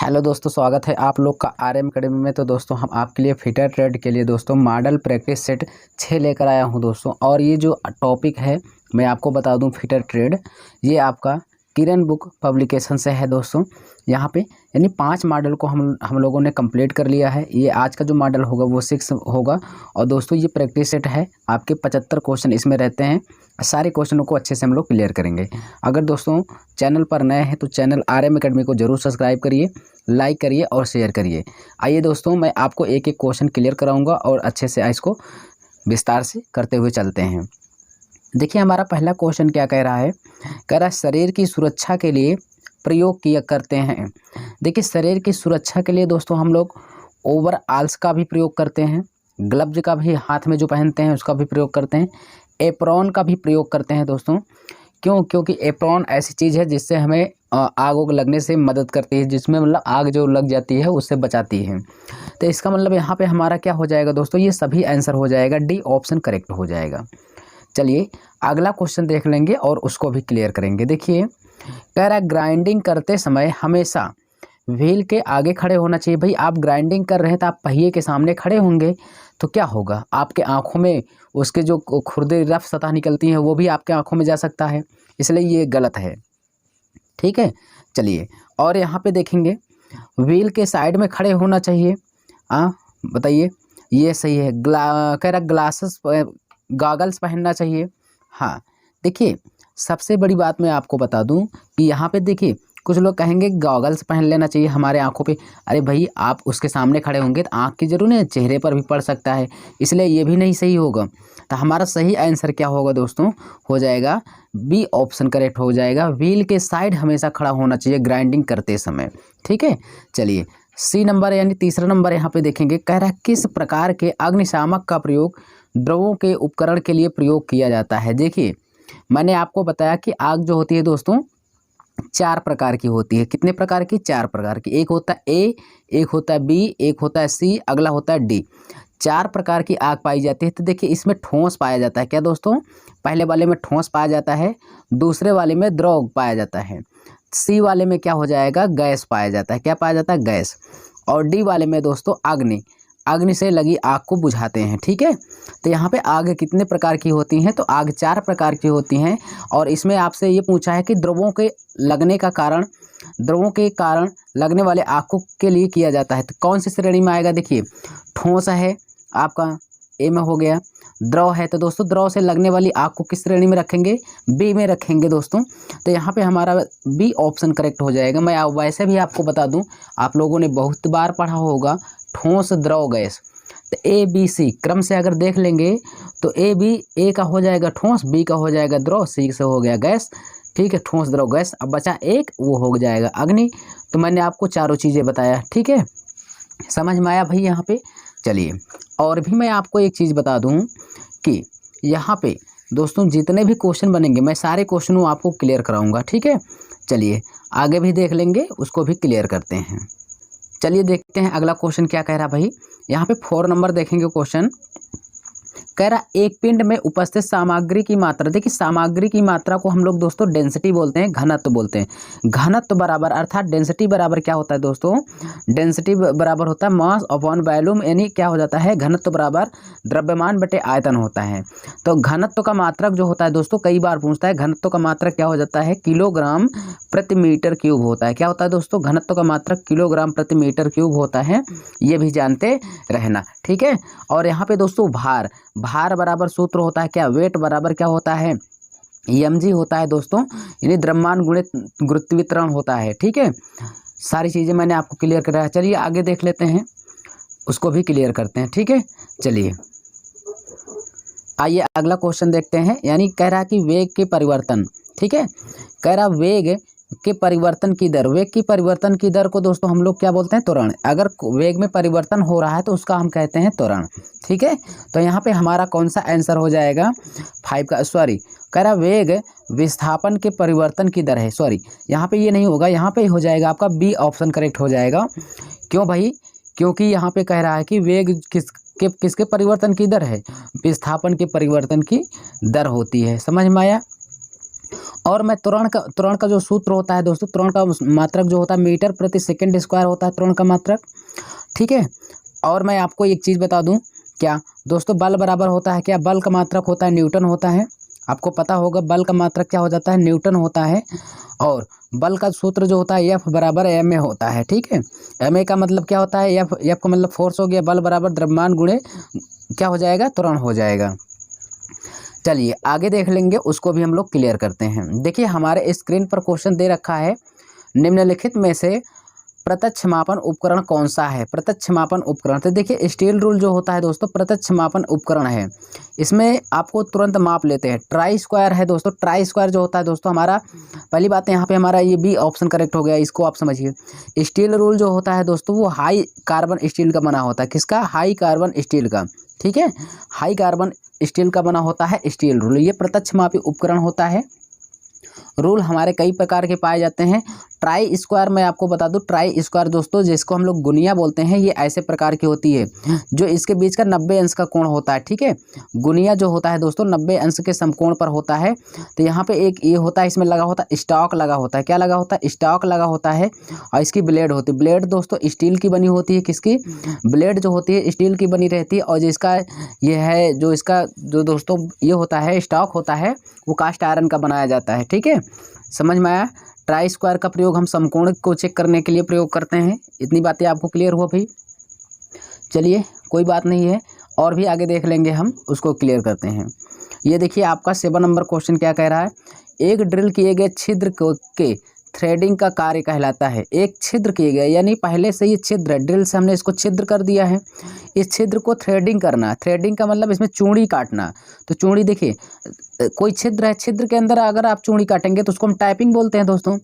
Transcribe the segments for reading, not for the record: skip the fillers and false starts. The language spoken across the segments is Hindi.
हेलो दोस्तों, स्वागत है आप लोग का आरएम एकेडमी में। तो दोस्तों हम आपके लिए फिटर ट्रेड के लिए दोस्तों मॉडल प्रैक्टिस सेट 6 लेकर आया हूं दोस्तों। और ये जो टॉपिक है मैं आपको बता दूं, फिटर ट्रेड ये आपका किरण बुक पब्लिकेशन से है दोस्तों। यहाँ पे यानी 5 मॉडल को हम लोगों ने कंप्लीट कर लिया है। ये आज का जो मॉडल होगा वो 6 होगा। और दोस्तों ये प्रैक्टिस सेट है, आपके 75 क्वेश्चन इसमें रहते हैं। सारे क्वेश्चनों को अच्छे से हम लोग क्लियर करेंगे। अगर दोस्तों चैनल पर नए हैं तो चैनल आरएम एकेडमी को जरूर सब्सक्राइब करिए, लाइक करिए और शेयर करिए। आइए दोस्तों, मैं आपको एक एक क्वेश्चन क्लियर कराऊंगा और अच्छे से इसको विस्तार से करते हुए चलते हैं। देखिए हमारा पहला क्वेश्चन क्या कह रहा है। कह रहा है शरीर की सुरक्षा के लिए प्रयोग किया करते हैं। देखिए शरीर की सुरक्षा के लिए दोस्तों हम लोग ओवरऑल्स का भी प्रयोग करते हैं, ग्लव्स का भी हाथ में जो पहनते हैं उसका भी प्रयोग करते हैं, एप्रॉन का भी प्रयोग करते हैं दोस्तों। क्यों? क्योंकि एप्रॉन ऐसी चीज़ है जिससे हमें आग उग लगने से मदद करती है, जिसमें मतलब आग जो लग जाती है उससे बचाती है। तो इसका मतलब यहाँ पे हमारा क्या हो जाएगा दोस्तों, ये सभी आंसर हो जाएगा, डी ऑप्शन करेक्ट हो जाएगा। चलिए अगला क्वेश्चन देख लेंगे और उसको भी क्लियर करेंगे। देखिए कह रहा है ग्राइंडिंग करते समय हमेशा व्हील के आगे खड़े होना चाहिए। भाई आप ग्राइंडिंग कर रहे हैं तो आप पहिए के सामने खड़े होंगे तो क्या होगा, आपके आँखों में उसके जो खुरदे रफ सतह निकलती हैं वो भी आपके आँखों में जा सकता है, इसलिए ये गलत है। ठीक है, चलिए और यहाँ पे देखेंगे व्हील के साइड में खड़े होना चाहिए। बताइए ये सही है। कह रहा ग्लासेस गॉगल्स पहनना चाहिए। हाँ देखिए सबसे बड़ी बात मैं आपको बता दूं कि यहाँ पे देखिए कुछ लोग कहेंगे गॉगल्स पहन लेना चाहिए हमारे आंखों पे। अरे भाई आप उसके सामने खड़े होंगे तो आँख की जरूर नहीं, चेहरे पर भी पड़ सकता है, इसलिए ये भी नहीं सही होगा। तो हमारा सही आंसर क्या होगा दोस्तों, हो जाएगा बी ऑप्शन करेक्ट हो जाएगा। व्हील के साइड हमेशा खड़ा होना चाहिए ग्राइंडिंग करते समय। ठीक है, चलिए सी नंबर यानी तीसरा नंबर यहाँ पे देखेंगे। कह रहा है किस प्रकार के अग्निशामक का प्रयोग द्रवों के उपकरण के लिए प्रयोग किया जाता है। देखिए मैंने आपको बताया कि आग जो होती है दोस्तों 4 प्रकार की होती है। कितने प्रकार की? 4 प्रकार की। एक होता है ए, एक होता है बी, एक होता है सी, अगला होता है डी। 4 प्रकार की आग पाई जाती है। तो देखिए इसमें ठोस पाया जाता है। क्या दोस्तों? पहले वाले में ठोस पाया जाता है, दूसरे वाले में द्रव पाया जाता है, सी वाले में क्या हो जाएगा, गैस पाया जाता है। क्या पाया जाता है? गैस। और डी वाले में दोस्तों अग्नि, अग्नि से लगी आग को बुझाते हैं। ठीक है, तो यहाँ पे आग कितने प्रकार की होती हैं, तो आग 4 प्रकार की होती हैं। और इसमें आपसे ये पूछा है कि द्रवों के लगने का कारण, द्रवों के कारण लगने वाले आग को के लिए किया जाता है। तो कौन सी श्रेणी में आएगा? देखिए ठोस है आपका ए में हो गया, द्रव है तो दोस्तों द्रव से लगने वाली आग को किस श्रेणी में रखेंगे? बी में रखेंगे दोस्तों। तो यहाँ पे हमारा बी ऑप्शन करेक्ट हो जाएगा। मैं वैसे भी आपको बता दूं, आप लोगों ने बहुत बार पढ़ा होगा ठोस द्रव गैस। तो ए बी सी क्रम से अगर देख लेंगे तो ए का हो जाएगा ठोस, बी का हो जाएगा द्रव, सी से हो गया गैस। ठीक है, ठोस द्रव गैस। अब बचा एक, वो हो जाएगा अग्नि। तो मैंने आपको चारों चीज़ें बताया। ठीक है, समझ में आया भाई यहाँ पे? चलिए और भी मैं आपको एक चीज़ बता दूं कि यहाँ पे दोस्तों जितने भी क्वेश्चन बनेंगे मैं सारे क्वेश्चनों आपको क्लियर कराऊंगा। ठीक है, चलिए आगे भी देख लेंगे, उसको भी क्लियर करते हैं। चलिए देखते हैं अगला क्वेश्चन क्या कह रहा है भाई। यहाँ पे 4 नंबर देखेंगे क्वेश्चन। कह रहा एक पिंड में उपस्थित सामग्री की मात्रा। देखिए सामग्री की मात्रा को हम लोग दोस्तों डेंसिटी बोलते हैं, घनत्व बोलते हैं। घनत्व बराबर अर्थात डेंसिटी बराबर क्या होता है दोस्तों, डेंसिटी बराबर होता है मास अपॉन वॉल्यूम, यानी क्या हो जाता है, घनत्व बराबर द्रव्यमान बटे आयतन होता है। तो घनत्व का मात्रक जो होता है दोस्तों, कई बार पूछता है, घनत्व का मात्रक क्या हो जाता है, किलोग्राम प्रति मीटर क्यूब होता है। क्या होता है दोस्तों? घनत्व का मात्रक किलोग्राम प्रति मीटर क्यूब होता है, ये भी जानते रहना। ठीक है, और यहाँ पे दोस्तों भार, भार बराबर सूत्र होता है क्या, वेट बराबर क्या होता है, mg होता है दोस्तों, यानी द्रव्यमान गुणित गुरुत्वाकर्षण होता है। ठीक है, सारी चीज़ें मैंने आपको क्लियर कराया। चलिए आगे देख लेते हैं, उसको भी क्लियर करते हैं। ठीक है, चलिए आइए अगला क्वेश्चन देखते हैं। यानी कह रहा है कि वेग के परिवर्तन। ठीक है, कह रहा वेग के परिवर्तन की दर, वेग की परिवर्तन की दर को दोस्तों हम लोग क्या बोलते हैं, त्वरण। अगर वेग में परिवर्तन हो रहा है तो उसका हम कहते हैं त्वरण। ठीक है, तो यहाँ पे हमारा कौन सा आंसर हो जाएगा, 5 का, सॉरी कह रहा वेग विस्थापन के परिवर्तन की दर है। सॉरी यहाँ पे ये नहीं होगा, यहाँ पे हो जाएगा आपका बी ऑप्शन करेक्ट हो जाएगा। क्यों भाई? क्योंकि यहाँ पे कह रहा है कि वेग किसके परिवर्तन की दर है, विस्थापन के परिवर्तन की दर होती है। समझ में आया? और मैं त्वरण का जो सूत्र होता है दोस्तों, त्वरण का मात्रक जो होता है मीटर प्रति सेकंड स्क्वायर होता है त्वरण का मात्रक, ठीक है। और मैं आपको एक चीज़ बता दूं, क्या दोस्तों, बल बराबर होता है क्या, बल का मात्रक होता है न्यूटन होता है। आपको पता होगा बल का मात्रक क्या हो जाता है, न्यूटन होता है। और बल का सूत्र जो होता है एफ बराबर एम ए होता है, ठीक है। एम ए का मतलब क्या होता है, एफ का मतलब फोर्स हो गया, बल बराबर द्रव्यमान गुणे क्या हो जाएगा, त्वरण हो जाएगा। चलिए आगे देख लेंगे, उसको भी हम लोग क्लियर करते हैं। देखिए हमारे स्क्रीन पर क्वेश्चन दे रखा है, निम्नलिखित में से प्रत्यक्ष मापन उपकरण कौन सा है। प्रत्यक्ष मापन उपकरण, तो देखिए स्टील रूल जो होता है दोस्तों प्रत्यक्ष मापन उपकरण है। इसमें आपको तुरंत माप लेते हैं। ट्राई स्क्वायर है दोस्तों, ट्राई स्क्वायर जो होता है दोस्तों हमारा, पहली बात है यहाँ पे हमारा ये बी ऑप्शन करेक्ट हो गया, इसको आप समझिए। स्टील रूल जो होता है दोस्तों वो हाई कार्बन स्टील का बना होता है, किसका, हाई कार्बन स्टील का, ठीक है। हाई कार्बन स्टील का बना होता है स्टील रूल। ये प्रत्यक्ष मापी उपकरण होता है। रूल हमारे कई प्रकार के पाए जाते हैं। ट्राई स्क्वायर मैं आपको बता दूं, ट्राई स्क्वायर दोस्तों जिसको हम लोग गुनिया बोलते हैं, ये ऐसे प्रकार की होती है जो इसके बीच का 90 अंश का कोण होता है, ठीक है। गुनिया जो होता है दोस्तों 90 अंश के समकोण पर होता है। तो यहाँ पे एक ये होता है, इसमें लगा होता है स्टॉक लगा होता है, क्या लगा होता है, स्टॉक लगा होता है। और इसकी ब्लेड होती है, ब्लेड दोस्तों स्टील की बनी होती है, किसकी, ब्लेड जो होती है स्टील की बनी रहती है। और जिसका ये है, जो इसका जो दोस्तों ये होता है स्टॉक होता है, वो कास्ट आयरन का बनाया जाता है, ठीक है। समझ में आया। ट्राई स्क्वायर का प्रयोग हम समकोण को चेक करने के लिए प्रयोग करते हैं। इतनी बातें आपको क्लियर हुआ भाई। चलिए कोई बात नहीं है, और भी आगे देख लेंगे हम, उसको क्लियर करते हैं। ये देखिए आपका 7 नंबर क्वेश्चन क्या कह रहा है, एक ड्रिल किए गए छिद्र के थ्रेडिंग का कार्य कहलाता है। एक छिद्र किए गए यानी पहले से ये छिद्र है, ड्रिल से हमने इसको छिद्र कर दिया है, इस छिद्र को थ्रेडिंग करना। थ्रेडिंग का मतलब इसमें चूड़ी काटना। तो चूड़ी देखिए कोई छिद्र है, छिद्र के अंदर अगर आप चूड़ी काटेंगे तो उसको हम टाइपिंग बोलते हैं दोस्तों,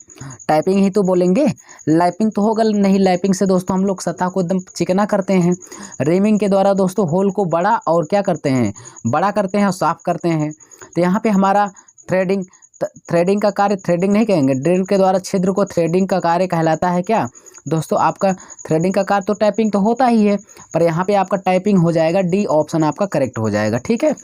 टाइपिंग ही तो बोलेंगे, लैपिंग तो होगा नहीं। लैपिंग से दोस्तों हम लोग सतह को एकदम चिकना करते हैं। रेमिंग के द्वारा दोस्तों होल को बड़ा और क्या करते हैं, बड़ा करते हैं और साफ करते हैं। तो यहाँ पे हमारा थ्रेडिंग का कार्य, थ्रेडिंग नहीं कहेंगे, ड्रिल के द्वारा छिद्र को थ्रेडिंग का कार्य कहलाता है। क्या दोस्तों, आपका थ्रेडिंग का कार्य तो टाइपिंग तो होता ही है, पर यहाँ पे आपका टाइपिंग हो जाएगा, डी ऑप्शन आपका करेक्ट हो जाएगा, ठीक है।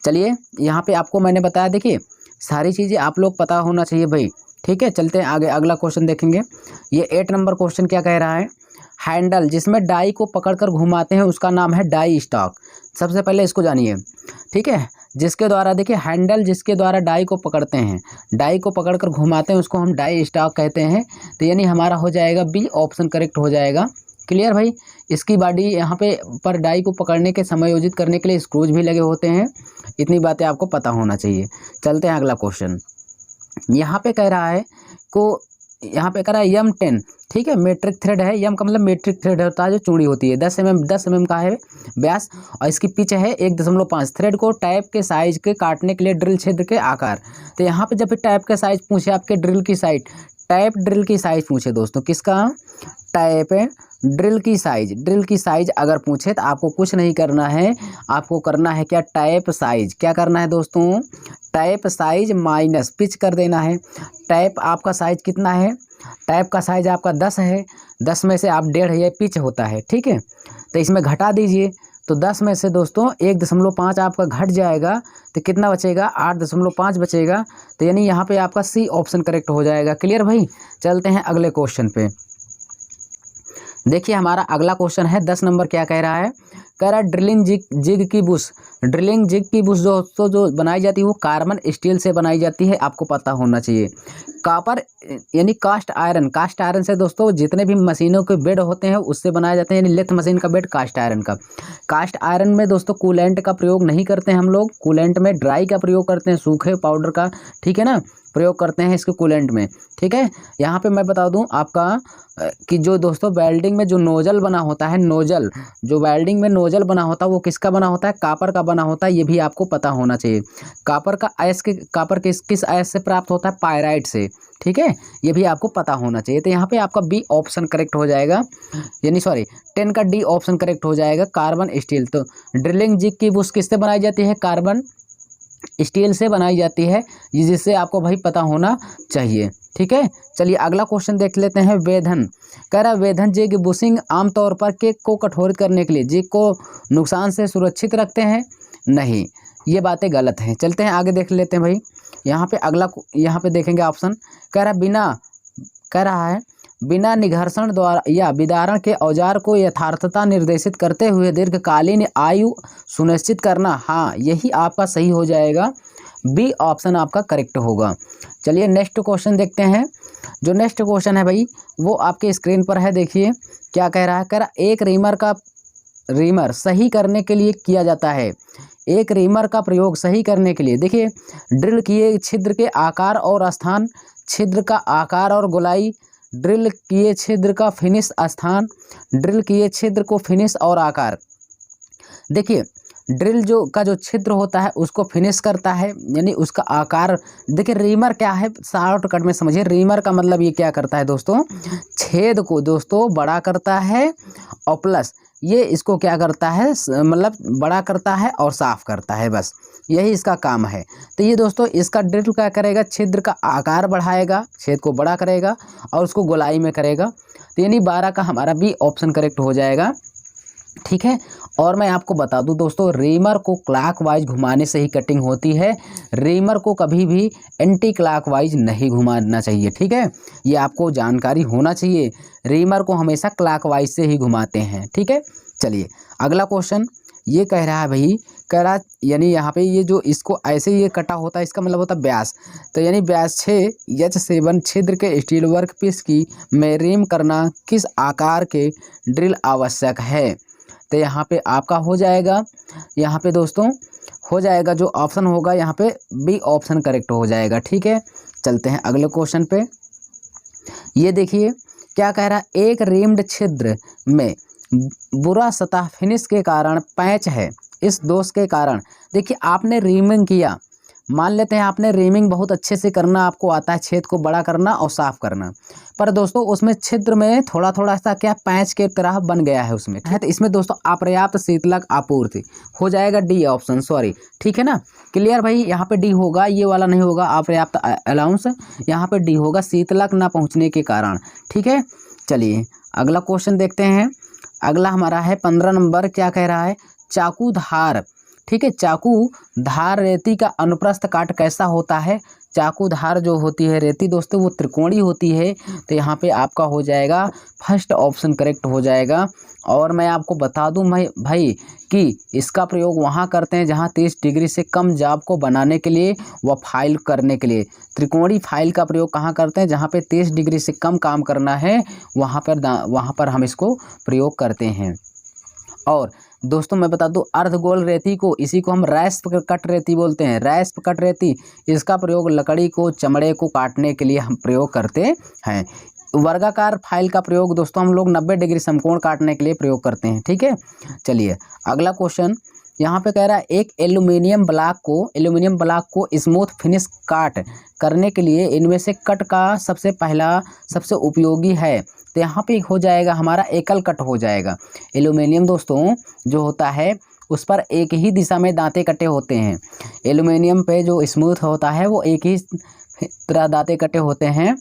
चलिए यहाँ पे आपको मैंने बताया, देखिए सारी चीज़ें आप लोग पता होना चाहिए भाई, ठीक है। चलते हैं आगे, अगला क्वेश्चन देखेंगे। ये 8 नंबर क्वेश्चन क्या कह रहा है, हैंडल जिसमें डाई को पकड़कर घुमाते हैं उसका नाम है डाई स्टॉक। सबसे पहले इसको जानिए, ठीक है। जिसके द्वारा, देखिए हैंडल जिसके द्वारा डाई को पकड़ते हैं, डाई को पकड़कर घुमाते हैं, उसको हम डाई स्टॉक कहते हैं। तो यानी हमारा हो जाएगा बी ऑप्शन करेक्ट हो जाएगा। क्लियर भाई। इसकी बॉडी यहाँ पे पर डाई को पकड़ने के समायोजित करने के लिए स्क्रूज भी लगे होते हैं। इतनी बातें आपको पता होना चाहिए। चलते हैं अगला क्वेश्चन। यहाँ पे कह रहा है यहाँ पे कह रहा है यम 10, ठीक है। मेट्रिक थ्रेड है, यम का मतलब मेट्रिक थ्रेड होता है जो चूड़ी होती है, 10 mm का है व्यास, और इसकी पिच है 1.5। थ्रेड को टैप के साइज के काटने के लिए ड्रिल छिद्र के आकार। तो यहाँ पे जब भी टैप के साइज पूछे, आपके ड्रिल की साइज, टैप ड्रिल की साइज पूछे दोस्तों, किसका, टैप ड्रिल की साइज अगर पूछे तो आपको कुछ नहीं करना है, आपको करना है क्या, टैप साइज, क्या करना है दोस्तों, टैप साइज माइनस पिच कर देना है। टैप आपका साइज कितना है, टैप का साइज आपका 10 है, 10 में से आप 1.5 ये पिच होता है, ठीक है। तो इसमें घटा दीजिए, तो 10 में से दोस्तों 1.5 आपका घट जाएगा, तो कितना बचेगा, 8.5 बचेगा। तो यानी यहाँ पे आपका सी ऑप्शन करेक्ट हो जाएगा। क्लियर भाई। चलते हैं अगले क्वेश्चन पे। देखिए हमारा अगला क्वेश्चन है 10 नंबर, क्या कह रहा है, कह रहा है ड्रिलिंग जिग की बुश। ड्रिलिंग जिग की बुश दोस्तों जो बनाई जाती है वो कार्बन स्टील से बनाई जाती है, आपको पता होना चाहिए। कॉपर यानी कास्ट आयरन से दोस्तों जितने भी मशीनों के बेड होते हैं उससे बनाए जाते हैं, यानी लेथ मशीन का बेड कास्ट आयरन का। कास्ट आयरन में दोस्तों कूलेंट का प्रयोग नहीं करते हैं हम लोग, कूलेंट में ड्राई का प्रयोग करते हैं, सूखे पाउडर का, ठीक है ना, प्रयोग करते हैं इसके कूलेंट में, ठीक है। यहाँ पे मैं बता दूं आपका कि जो दोस्तों वेल्डिंग में जो नोजल बना होता है, नोजल जो वेल्डिंग में नोजल बना होता है वो किसका बना होता है, कॉपर का बना होता है, ये भी आपको पता होना चाहिए। कॉपर किस अयस्क से प्राप्त होता है, पायराइट से, ठीक है, ये भी आपको पता होना चाहिए। तो यहाँ पे आपका बी ऑप्शन करेक्ट हो जाएगा, यानी 10 का डी ऑप्शन करेक्ट हो जाएगा, कार्बन स्टील। तो ड्रिलिंग जिग की बुश किससे बनाई जाती है, कार्बन स्टील से बनाई जाती है, जिससे आपको भाई पता होना चाहिए, ठीक है। चलिए अगला क्वेश्चन देख लेते हैं। वेधन कह रहा है वेधन जिग बुशिंग आमतौर पर केक को कठोरित करने के लिए जिग को नुकसान से सुरक्षित रखते हैं, नहीं, ये बातें गलत हैं। चलते हैं आगे देख लेते हैं भाई। यहाँ पे अगला यहाँ पे देखेंगे ऑप्शन कह रहा है बिना निघर्षण द्वारा या विदारण के औजार को यथार्थता निर्देशित करते हुए दीर्घकालीन आयु सुनिश्चित करना। हाँ, यही आपका सही हो जाएगा, बी ऑप्शन आपका करेक्ट होगा। चलिए नेक्स्ट क्वेश्चन देखते हैं। जो नेक्स्ट क्वेश्चन है भाई वो आपके स्क्रीन पर है, देखिए क्या कह रहा है। कह रहा एक रीमर सही करने के लिए किया जाता है। एक रीमर का प्रयोग सही करने के लिए, देखिए ड्रिल किए छिद्र के आकार और स्थान, छिद्र का आकार और गोलाई, ड्रिल किए छिद्र का फिनिश स्थान, ड्रिल किए छिद्र को फिनिश और आकार। देखिए ड्रिल जो छिद्र होता है उसको फिनिश करता है, यानी उसका आकार। देखिए रीमर क्या है, शॉर्टकट में समझिए, रीमर का मतलब ये क्या करता है दोस्तों, छेद को दोस्तों बड़ा करता है और प्लस ये इसको क्या करता है, मतलब बड़ा करता है और साफ करता है, बस यही इसका काम है। तो ये दोस्तों इसका ड्रिल क्या करेगा, छिद्र का आकार बढ़ाएगा, छेद को बड़ा करेगा और उसको गोलाई में करेगा। तो यानी 12 का हमारा बी ऑप्शन करेक्ट हो जाएगा, ठीक है। और मैं आपको बता दूं दोस्तों, रीमर को क्लॉकवाइज घुमाने से ही कटिंग होती है, रीमर को कभी भी एंटी क्लॉकवाइज नहीं घुमाना चाहिए, ठीक है। ये आपको जानकारी होना चाहिए, रीमर को हमेशा क्लॉकवाइज से ही घुमाते हैं, ठीक है। चलिए अगला क्वेश्चन ये कह रहा है भाई, कह रहा यानी यहाँ पे ये जो इसको ऐसे ये कटा होता है, इसका मतलब होता है व्यास। तो यानी व्यास 6H7 छिद्र के स्टील वर्क पीस की में रिम करना किस आकार के ड्रिल आवश्यक है। तो यहाँ पे आपका हो जाएगा, यहाँ पे दोस्तों हो जाएगा जो ऑप्शन होगा यहाँ पे बी ऑप्शन करेक्ट हो जाएगा, ठीक है। चलते हैं अगले क्वेश्चन पे। ये देखिए क्या कह रहा है, एक रिम्ड छिद्र में बुरा सतह फिनिश के कारण पैच है। इस दोष के कारण, देखिए आपने रीमिंग किया, मान लेते हैं आपने रीमिंग बहुत अच्छे से करना आपको आता है, छेद को बड़ा करना और साफ करना, पर दोस्तों उसमें छिद्र में थोड़ा थोड़ा सा क्या पैच के तरह बन गया है उसमें, है। तो इसमें दोस्तों अपर्याप्त शीतलक आपूर्ति हो जाएगा, डी ऑप्शन, सॉरी, ठीक है ना। क्लियर भाई, यहाँ पे डी होगा, ये वाला नहीं होगा अपर्याप्त अलाउंस, यहाँ पे डी होगा शीतलक ना पहुँचने के कारण, ठीक है। चलिए अगला क्वेश्चन देखते हैं। अगला हमारा है 15 नंबर, क्या कह रहा है, चाकू धार, ठीक है। चाकू धार रेती का अनुप्रस्थ काट कैसा होता है। चाकू धार जो होती है रेती दोस्तों वो त्रिकोणीय होती है। तो यहाँ पे आपका हो जाएगा फर्स्ट ऑप्शन करेक्ट हो जाएगा। और मैं आपको बता दूं भाई कि इसका प्रयोग वहाँ करते हैं जहाँ 30 डिग्री से कम जाब को बनाने के लिए व फाइल करने के लिए। त्रिकोणीय फाइल का प्रयोग कहाँ करते हैं, जहाँ पे 30 डिग्री से कम काम करना है वहाँ पर हम इसको प्रयोग करते हैं। और दोस्तों मैं बता दूं, अर्धगोल रेती को, इसी को हम रैस्प कट रेती बोलते हैं, रैस्प कट रेती, इसका प्रयोग लकड़ी को, चमड़े को काटने के लिए हम प्रयोग करते हैं। वर्गाकार फाइल का प्रयोग दोस्तों हम लोग 90 डिग्री समकोण काटने के लिए प्रयोग करते हैं, ठीक है। चलिए अगला क्वेश्चन यहाँ पे कह रहा है, एक एल्यूमिनियम ब्लॉक को स्मूथ फिनिश काट करने के लिए इनमें से कट का सबसे उपयोगी है। तो यहाँ पे हो जाएगा हमारा एकल कट हो जाएगा। एल्यूमिनियम दोस्तों जो होता है उस पर एक ही दिशा में दांते कटे होते हैं। एल्यूमिनियम पे जो स्मूथ होता है वो एक ही तरह दांते कटे होते हैं।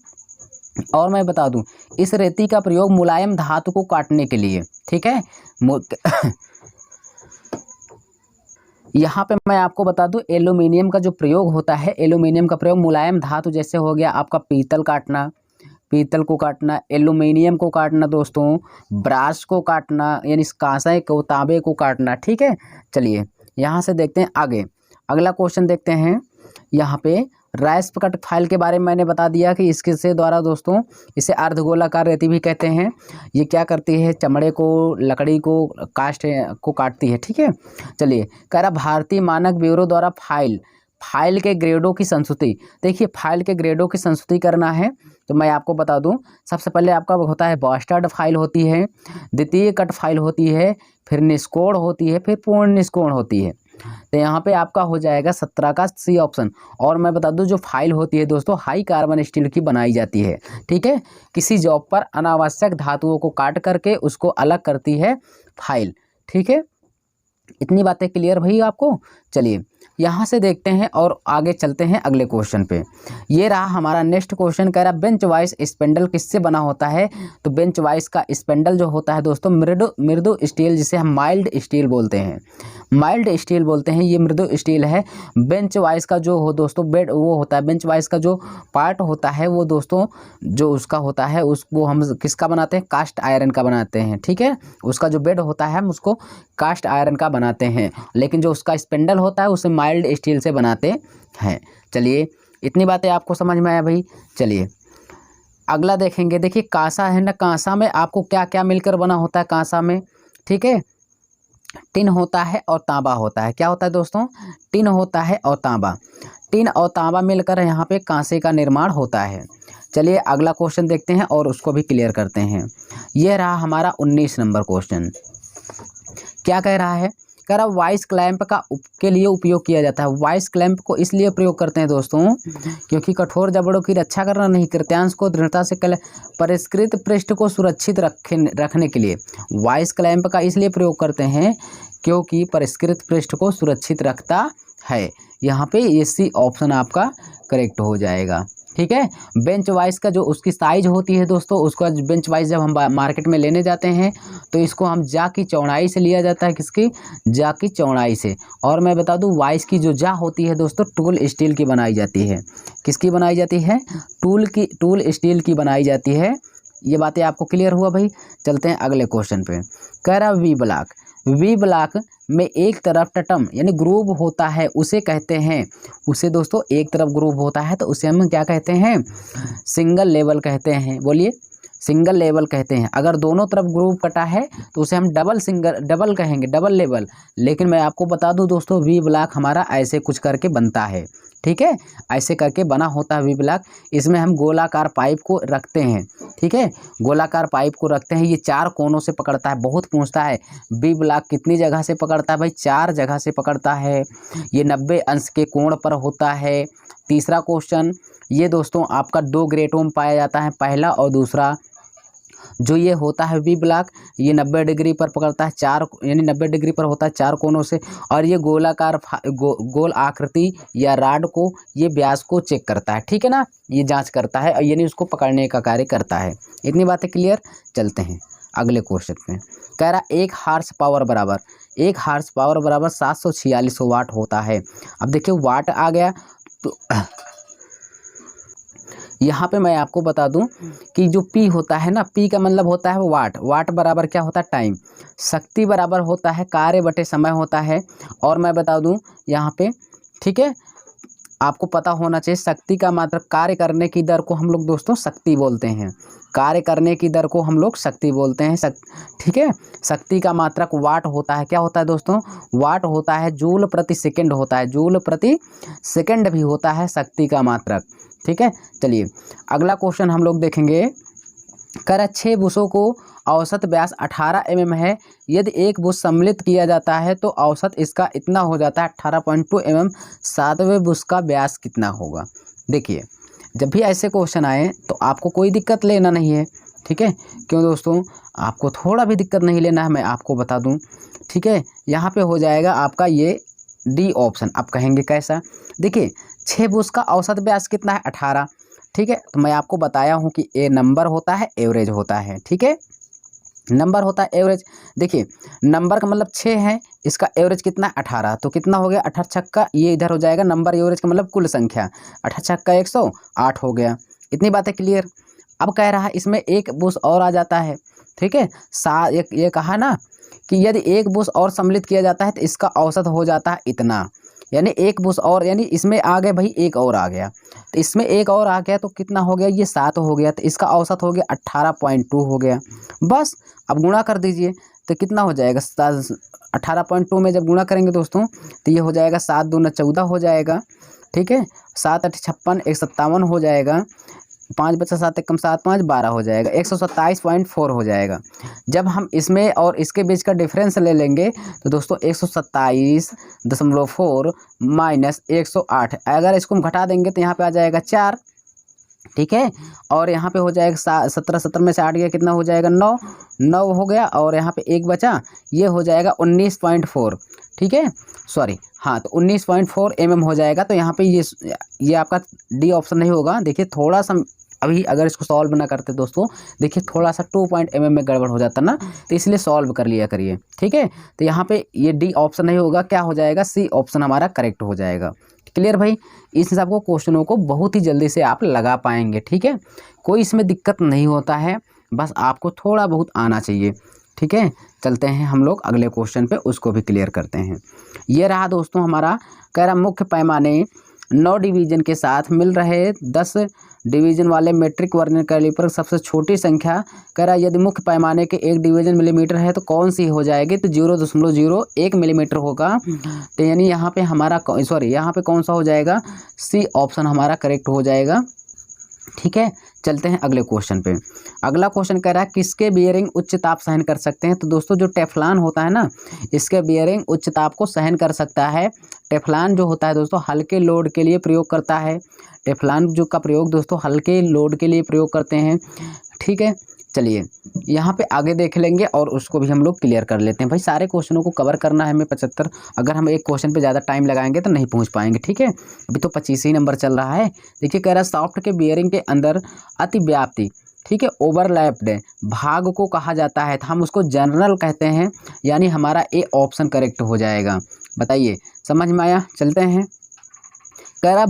और मैं बता दूं, इस रेती का प्रयोग मुलायम धातु को काटने के लिए, ठीक है। यहाँ पे मैं आपको बता दूं, एल्यूमिनियम का जो प्रयोग होता है, एल्यूमिनियम का प्रयोग मुलायम धातु जैसे हो गया आपका पीतल को काटना, एल्यूमिनियम को काटना दोस्तों, ब्रास को काटना यानी कांसे को, तांबे को काटना, ठीक है। चलिए यहाँ से देखते हैं आगे, अगला क्वेश्चन देखते हैं। यहाँ पे रैस्प कट फाइल के बारे में मैंने बता दिया कि इसके से द्वारा दोस्तों इसे अर्धगोलाकार रेती भी कहते हैं। ये क्या करती है, चमड़े को, लकड़ी को काटती है, ठीक है। चलिए कह रहा भारतीय मानक ब्यूरो द्वारा फाइल के ग्रेडों की संस्तुति। देखिए फाइल के ग्रेडों की संस्तुति करना है तो मैं आपको बता दूं, सबसे पहले आपका होता है बॉस्टर्ड फाइल होती है, द्वितीय कट फाइल होती है, फिर निष्कोण होती है, फिर पूर्ण निष्कोण होती है। तो यहाँ पे आपका हो जाएगा 17 का सी ऑप्शन। और मैं बता दूं, जो फाइल होती है दोस्तों हाई कार्बन स्टील की बनाई जाती है, ठीक है। किसी जॉब पर अनावश्यक धातुओं को काट करके उसको अलग करती है फाइल, ठीक है। इतनी बातें क्लियर भाई आपको। चलिए यहाँ से देखते हैं और आगे चलते हैं अगले क्वेश्चन पे। ये रहा हमारा नेक्स्ट क्वेश्चन, कह रहा बेंच वाइज स्पेंडल किससे बना होता है। तो बेंच वाइज का स्पेंडल जो होता है दोस्तों मृदु स्टील, जिसे हम माइल्ड स्टील बोलते हैं, माइल्ड स्टील बोलते हैं, ये मृदु स्टील है। बेंच वाइज का जो हो दोस्तों बेड वो होता है, बेंच वाइज का जो पार्ट होता है वो दोस्तों जो उसका होता है उसको हम किसका बनाते हैं, कास्ट आयरन का बनाते हैं। ठीक है, उसका जो बेड होता है हम उसको कास्ट आयरन का बनाते हैं, लेकिन जो उसका स्पेंडल होता है उसे माइल्ड स्टील से बनाते हैं। चलिए इतनी बातें आपको समझ में आया भाई। चलिए अगला देखेंगे। देखिए कांसा है ना, कांसा में आपको क्या क्या मिलकर बना होता है कांसा में। ठीक है, टिन होता है और तांबा होता है। क्या होता है दोस्तों, टिन होता है और तांबा, टिन और तांबा मिलकर यहाँ पे कांसे का निर्माण होता है। चलिए अगला क्वेश्चन देखते हैं और उसको भी क्लियर करते हैं। यह रहा हमारा 19 नंबर क्वेश्चन। क्या कह रहा है, कह रहा वाइस क्लैंप का के लिए उपयोग किया जाता है। वाइस क्लैंप को इसलिए प्रयोग करते हैं दोस्तों क्योंकि कठोर जबड़ों की रक्षा करना नहीं, कृत्यांश को दृढ़ता से परिष्कृत पृष्ठ को सुरक्षित रखने के लिए वाइस क्लैंप का इसलिए प्रयोग करते हैं क्योंकि परिष्कृत पृष्ठ को सुरक्षित रखता है। यहाँ पे ये सी ऑप्शन आपका करेक्ट हो जाएगा। ठीक है, बेंच वाइज का जो उसकी साइज होती है दोस्तों, उसका बेंच वाइज जब हम मार्केट में लेने जाते हैं तो इसको हम जा की चौड़ाई से लिया जाता है, किसकी, जा की चौड़ाई से। और मैं बता दूं वाइज की जो जा होती है दोस्तों टूल स्टील की बनाई जाती है। किसकी बनाई जाती है, टूल स्टील की बनाई जाती है। ये बातें आपको क्लियर हुआ भाई। चलते हैं अगले क्वेश्चन पे। कह रहा वी ब्लॉक में एक तरफ टटम यानी ग्रूव होता है, उसे कहते हैं, उसे दोस्तों एक तरफ ग्रूव होता है तो उसे हम क्या कहते हैं, सिंगल लेवल कहते हैं। बोलिए, सिंगल लेवल कहते हैं। अगर दोनों तरफ ग्रूव कटा है तो उसे हम डबल कहेंगे, डबल लेवल। लेकिन मैं आपको बता दूं दोस्तों वी ब्लॉक हमारा ऐसे कुछ करके बनता है। ठीक है, ऐसे करके बना होता है वी ब्लॉक। इसमें हम गोलाकार पाइप को रखते हैं। ठीक है, गोलाकार पाइप को रखते हैं, ये 4 कोनों से पकड़ता है। बहुत पूछता है वी ब्लॉक कितनी जगह से पकड़ता है भाई, 4 जगह से पकड़ता है। ये 90 अंश के कोण पर होता है। तीसरा क्वेश्चन, ये दोस्तों आपका 2 ग्रेटों में पाया जाता है, पहला और दूसरा। जो ये होता है वी ब्लॉक ये 90 डिग्री पर पकड़ता है, 4 यानी 90 डिग्री पर होता है 4 कोनों से। और ये गोलाकार गोल आकृति या रॉड को, ये व्यास को चेक करता है। ठीक है ना, ये जांच करता है यानी उसको पकड़ने का कार्य करता है। इतनी बातें क्लियर। चलते हैं अगले क्वेश्चन पे। कह रहा 1 हार्स पावर बराबर 746 वाट होता है। अब देखिए वाट आ गया तो यहाँ पे मैं आपको बता दूं कि जो P होता है ना, P का मतलब होता है वाट, वाट बराबर क्या होता है, टाइम। शक्ति बराबर होता है कार्य बटे समय होता है। और मैं बता दूं यहाँ पे, ठीक है, आपको पता होना चाहिए शक्ति का मात्रक, कार्य करने की दर को हम लोग दोस्तों शक्ति बोलते हैं। कार्य करने की दर को हम लोग शक्ति बोलते हैं। ठीक है, शक्ति का मात्रक वाट होता है। क्या होता है दोस्तों, वाट होता है। जूल प्रति सेकंड होता है, जूल प्रति सेकंड भी होता है शक्ति का मात्रक। ठीक है, चलिए अगला क्वेश्चन हम लोग देखेंगे। कर 6 बुशों को औसत व्यास 18 mm है। यदि एक बुश सम्मिलित किया जाता है तो औसत इसका इतना हो जाता है 18.2 mm। 7वें बुश का व्यास कितना होगा। देखिए जब भी ऐसे क्वेश्चन आए तो आपको कोई दिक्कत लेना नहीं है। ठीक है, क्यों दोस्तों, आपको थोड़ा भी दिक्कत नहीं लेना है, मैं आपको बता दूं। ठीक है, यहाँ पे हो जाएगा आपका ये डी ऑप्शन। आप कहेंगे कैसा, देखिए 6 बुश का औसत व्यास कितना है, 18। ठीक है, तो मैं आपको बताया हूँ कि ए नंबर होता है, एवरेज होता है। ठीक है, नंबर होता है एवरेज। देखिए नंबर का मतलब 6 है, इसका एवरेज कितना 18, तो कितना हो गया 18 छक्का, ये इधर हो जाएगा नंबर एवरेज का मतलब कुल संख्या, 18 छक्का 108 हो गया। इतनी बातें क्लियर। अब कह रहा है इसमें एक बुश और आ जाता है। ठीक है, ये कहा ना कि यदि एक बुश और सम्मिलित किया जाता है तो इसका औसत हो जाता है इतना, यानी एक बुश और, यानी इसमें आ गए भाई एक और आ गया, तो इसमें एक और आ गया तो कितना हो गया, ये 7 हो गया, तो इसका औसत हो गया 18.2 हो गया। बस अब गुणा कर दीजिए तो कितना हो जाएगा, 18.2 में जब गुणा करेंगे दोस्तों तो ये हो जाएगा 7 दूना 14 हो जाएगा। ठीक है, 7 8 56 157 हो जाएगा, 5 बचा 7 1 कम 7 5 12 हो जाएगा, 127.4 हो जाएगा। जब हम इसमें और इसके बीच का डिफरेंस ले लेंगे तो दोस्तों 127.4 माइनस 108, अगर इसको हम घटा देंगे तो यहाँ पे आ जाएगा 4। ठीक है, और यहाँ पे हो जाएगा 17 में से 8 गया कितना हो जाएगा 9 हो गया, और यहाँ पे 1 बचा, ये हो जाएगा 19.4। ठीक है, सॉरी हाँ, तो 19.4 mm हो जाएगा। तो यहाँ पे ये आपका डी ऑप्शन नहीं होगा। देखिए थोड़ा सा अभी अगर इसको सॉल्व ना करते दोस्तों, देखिए थोड़ा सा 2 mm में गड़बड़ हो जाता ना, तो इसलिए सॉल्व कर लिया करिए, ठीक है। तो यहाँ पे ये डी ऑप्शन नहीं होगा, क्या हो जाएगा, सी ऑप्शन हमारा करेक्ट हो जाएगा। क्लियर भाई। इस हिसाब को क्वेश्चनों को बहुत ही जल्दी से आप लगा पाएंगे, ठीक है। कोई इसमें दिक्कत नहीं होता है, बस आपको थोड़ा बहुत आना चाहिए, ठीक है। चलते हैं हम लोग अगले क्वेश्चन पे, उसको भी क्लियर करते हैं। ये रहा दोस्तों हमारा, कह रहा मुख्य पैमाने 9 डिवीजन के साथ मिल रहे 10 डिवीजन वाले मेट्रिक वर्नियर कैलिपर सबसे छोटी संख्या, कह रहा यदि मुख्य पैमाने के 1 डिवीजन मिलीमीटर है तो कौन सी हो जाएगी, तो 0.01 मिलीमीटर होगा। तो यानी यहाँ पे हमारा यहाँ पे कौन सा हो जाएगा, सी ऑप्शन हमारा करेक्ट हो जाएगा, ठीक है। चलते हैं अगले क्वेश्चन पे। अगला क्वेश्चन कह रहा है किसके बियरिंग उच्च ताप सहन कर सकते हैं। तो दोस्तों जो टेफ्लॉन होता है ना, इसके बियरिंग उच्च ताप को सहन कर सकता है। टेफ्लॉन जो होता है दोस्तों हल्के लोड के लिए प्रयोग करता है। टेफ्लॉन जो का प्रयोग दोस्तों हल्के लोड के लिए प्रयोग करते हैं, ठीक है। चलिए यहाँ पे आगे देख लेंगे और उसको भी हम लोग क्लियर कर लेते हैं। भाई सारे क्वेश्चनों को कवर करना है हमें 75, अगर हम एक क्वेश्चन पे ज़्यादा टाइम लगाएंगे तो नहीं पहुँच पाएंगे, ठीक है। अभी तो 25 ही नंबर चल रहा है। देखिए कह रहा है सॉफ्ट के बियरिंग के अंदर अतिव्याप्ति, ठीक है, ओवरलैप्ड भाग को कहा जाता है, तो हम उसको जनरल कहते हैं, यानी हमारा ए ऑप्शन करेक्ट हो जाएगा। बताइए समझ में आया। चलते हैं। कह रहा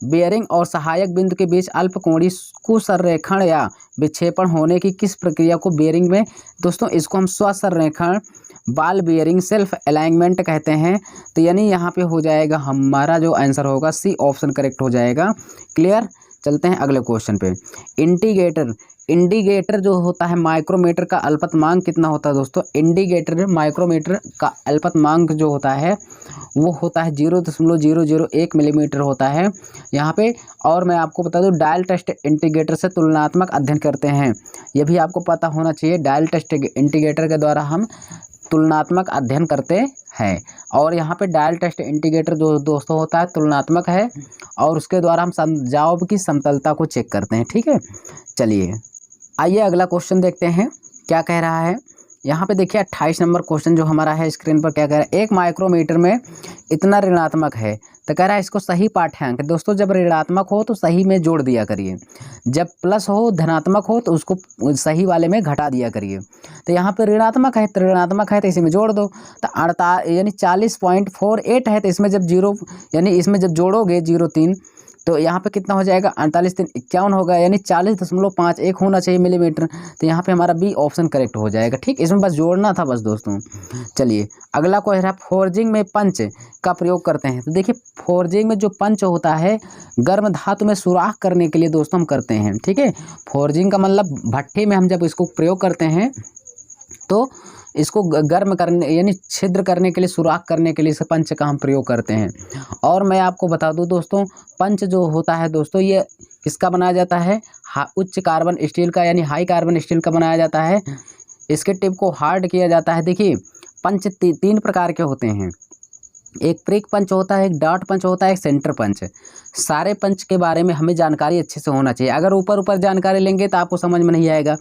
बियरिंग और सहायक बिंदु के बीच अल्पकोणीय कुसंरेखण या विक्षेपण होने की किस प्रक्रिया को बियरिंग में, दोस्तों इसको हम स्वसंरेखण बाल बियरिंग सेल्फ अलाइनमेंट कहते हैं। तो यानी यहाँ पे हो जाएगा हमारा जो आंसर होगा सी ऑप्शन करेक्ट हो जाएगा। क्लियर। चलते हैं अगले क्वेश्चन पे। इंडिकेटर जो होता है माइक्रोमीटर का अल्पतमांक कितना होता है दोस्तों। इंडिकेटर माइक्रोमीटर का अल्पतमांक जो होता है वो होता है 0.001 मिलीमीटर होता है यहाँ पे। और मैं आपको बता दूं डायल टेस्ट इंडिकेटर से तुलनात्मक अध्ययन करते हैं, ये भी आपको पता होना चाहिए। डायल टेस्ट इंडिकेटर के द्वारा हम तुलनात्मक अध्ययन करते हैं, और यहाँ पे डायल टेस्ट इंडिकेटर जो दोस्तों होता है तुलनात्मक है, और उसके द्वारा हम जॉब की समतलता को चेक करते हैं, ठीक है। चलिए आइए अगला क्वेश्चन देखते हैं क्या कह रहा है। यहाँ पे देखिए 28 नंबर क्वेश्चन जो हमारा है स्क्रीन पर, क्या कह रहा है, एक माइक्रोमीटर में इतना ऋणात्मक है, तो कह रहा है इसको सही पाठ्यांक, दोस्तों जब ऋणात्मक हो तो सही में जोड़ दिया करिए, जब प्लस हो धनात्मक हो तो उसको सही वाले में घटा दिया करिए। तो यहाँ पे ऋणात्मक है तो इसी में जोड़ दो, तो 40.48 है, तो इसमें जब इसमें जब जोड़ोगे 0.3 तो यहाँ पे कितना हो जाएगा, 48.51 होगा, यानी 40.51 होना चाहिए मिलीमीटर। तो यहाँ पे हमारा बी ऑप्शन करेक्ट हो जाएगा, ठीक। इसमें बस जोड़ना था बस दोस्तों। चलिए अगला क्वेश्चन है फोर्जिंग में पंच का प्रयोग करते हैं। तो देखिए फोर्जिंग में जो पंच होता है गर्म धातु में सुराख करने के लिए दोस्तों हम करते हैं, ठीक है। फोर्जिंग का मतलब भट्ठी में हम जब इसको प्रयोग करते हैं तो इसको गर्म करने यानी छिद्र करने के लिए, सुराख करने के लिए इस पंच का हम प्रयोग करते हैं। और मैं आपको बता दूं दोस्तों पंच जो होता है दोस्तों ये किसका बनाया जाता है, उच्च कार्बन स्टील का, यानी हाई कार्बन स्टील का बनाया जाता है। इसके टिप को हार्ड किया जाता है। देखिए पंच 3 प्रकार के होते हैं, एक प्रिक पंच होता है, एक डॉट पंच होता है, एक सेंटर पंच। सारे पंच के बारे में हमें जानकारी अच्छे से होना चाहिए, अगर ऊपर जानकारी लेंगे तो आपको समझ में नहीं आएगा।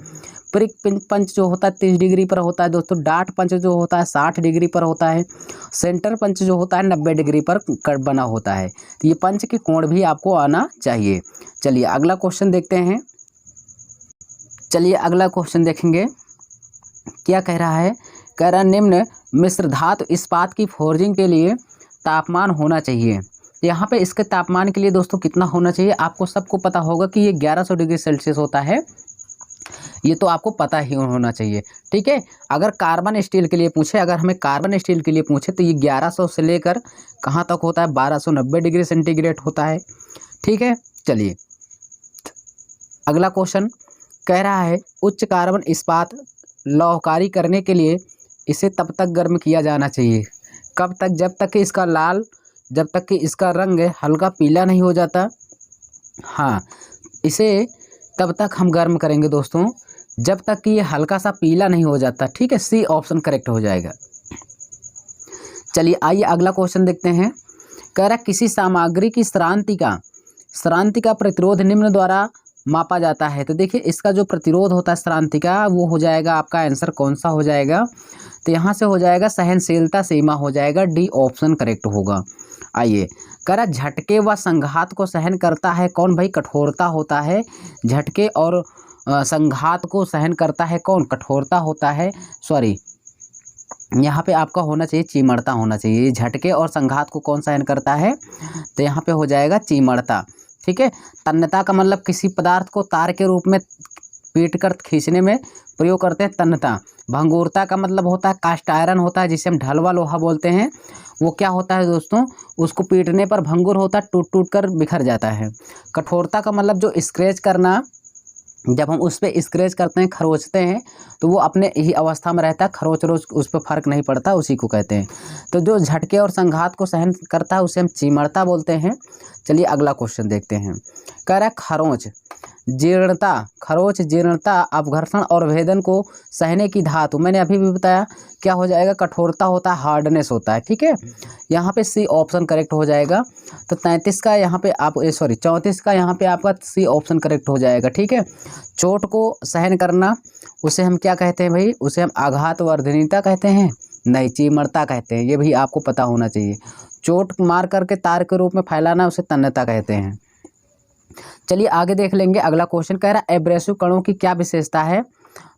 प्रिक पंच जो होता है 30 डिग्री पर होता है दोस्तों, डॉट पंच जो होता है 60 डिग्री पर होता है, सेंटर पंच जो होता है 90 डिग्री पर बना होता है। तो ये पंच के कोण भी आपको आना चाहिए। चलिए अगला क्वेश्चन देखते हैं। चलिए अगला क्वेश्चन देखेंगे क्या कह रहा है। कह रहा निम्न मिश्र धातु इस्पात की फोर्जिंग के लिए तापमान होना चाहिए। यहाँ पे इसके तापमान के लिए दोस्तों कितना होना चाहिए, आपको सबको पता होगा कि ये 1100 डिग्री सेल्सियस होता है, ये तो आपको पता ही होना चाहिए, ठीक है। अगर कार्बन स्टील के लिए पूछे, अगर हमें कार्बन स्टील के लिए पूछे तो ये 1100 से लेकर कहाँ तक होता है, 1290 डिग्री सेंटीग्रेड होता है, ठीक है। चलिए अगला क्वेश्चन कह रहा है उच्च कार्बन इस्पात लौहकारी करने के लिए इसे तब तक गर्म किया जाना चाहिए, कब तक, जब तक कि इसका रंग हल्का पीला नहीं हो जाता। हाँ, इसे तब तक हम गर्म करेंगे दोस्तों जब तक कि ये हल्का सा पीला नहीं हो जाता, ठीक है। सी ऑप्शन करेक्ट हो जाएगा। चलिए आइए अगला क्वेश्चन देखते हैं। कह रहा किसी सामग्री की श्रांति का प्रतिरोध निम्न द्वारा मापा जाता है। तो देखिए इसका जो प्रतिरोध होता है श्रांति का, वो हो जाएगा आपका आंसर कौन सा हो जाएगा, तो यहाँ से हो जाएगा सहनशीलता सीमा हो जाएगा, डी ऑप्शन करेक्ट होगा। आइए, करा झटके व संघात को सहन करता है कौन भाई, कठोरता होता है। झटके और संघात को सहन करता है कौन, कठोरता होता है, सॉरी यहाँ पे आपका होना चाहिए चीमड़ता होना चाहिए। झटके और संघात को कौन सहन करता है, तो यहाँ पे हो जाएगा चीमड़ता। ठीक है, तन्यता का मतलब किसी पदार्थ को तार के रूप में पीट कर खींचने में प्रयोग करते हैं, तन्यता। भंगुरता का मतलब होता है कास्ट आयरन होता है, जिसे हम ढलवा लोहा बोलते हैं। वो क्या होता है दोस्तों, उसको पीटने पर भंगुर होता है, टूट टूट कर बिखर जाता है। कठोरता का मतलब जो स्क्रैच करना, जब हम उस पर स्क्रैच करते हैं, खरोचते हैं, तो वो अपने ही अवस्था में रहता है, खरोच रोच उस पर फर्क नहीं पड़ता, उसी को कहते हैं। तो जो झटके और संघात को सहन करता है उसे हम चीमड़ता बोलते हैं। चलिए अगला क्वेश्चन देखते हैं। कह रहा है खरोंच जीर्णता, खरोच जीर्णता, अपघर्षण और भेदन को सहने की धातु, मैंने अभी भी बताया क्या हो जाएगा, कठोरता होता है, हार्डनेस होता है। ठीक है, यहाँ पे सी ऑप्शन करेक्ट हो जाएगा। तो 33 का यहाँ पे आप 34 का यहाँ पे आपका सी ऑप्शन करेक्ट हो जाएगा। ठीक है, चोट को सहन करना उसे हम क्या कहते हैं भाई, उसे हम आघातवर्धनीता कहते हैं, नहीं चीमड़ता कहते हैं, ये भी आपको पता होना चाहिए। चोट मार करके तार के रूप में फैलाना उसे तन्यता कहते हैं। चलिए आगे देख लेंगे। अगला क्वेश्चन कह रहा है एब्रेसिव कणों की क्या विशेषता है,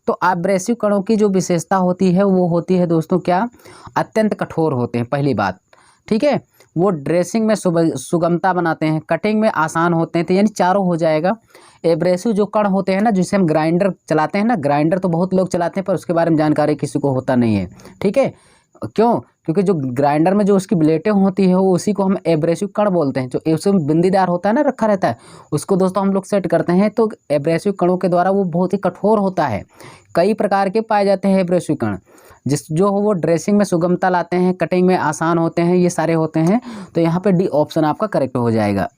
तो एब्रेसिव कणों की जो विशेषता होती है वो होती है दोस्तों क्या, अत्यंत कठोर होते हैं, पहली बात। ठीक है, वो ड्रेसिंग में सुगमता बनाते हैं, कटिंग में आसान होते हैं, तो यानी चारों हो जाएगा। एब्रेसिव जो कण होते हैं ना, जिसे हम ग्राइंडर चलाते हैं ना, ग्राइंडर तो बहुत लोग चलाते हैं पर उसके बारे में जानकारी किसी को होता नहीं है। ठीक है, क्यों, क्योंकि जो ग्राइंडर में जो उसकी ब्लेटें होती है वो उसी को हम एब्रेसिव कण बोलते हैं। जो उसमें बिंदीदार होता है ना, रखा रहता है, उसको दोस्तों हम लोग सेट करते हैं। तो एब्रेसिव कणों के द्वारा वो बहुत ही कठोर होता है। कई प्रकार के पाए जाते हैं एब्रेसिव कण, जो वो ड्रेसिंग में सुगमता लाते हैं, कटिंग में आसान होते हैं, ये सारे होते हैं। तो यहाँ पे डी ऑप्शन आपका करेक्ट हो जाएगा।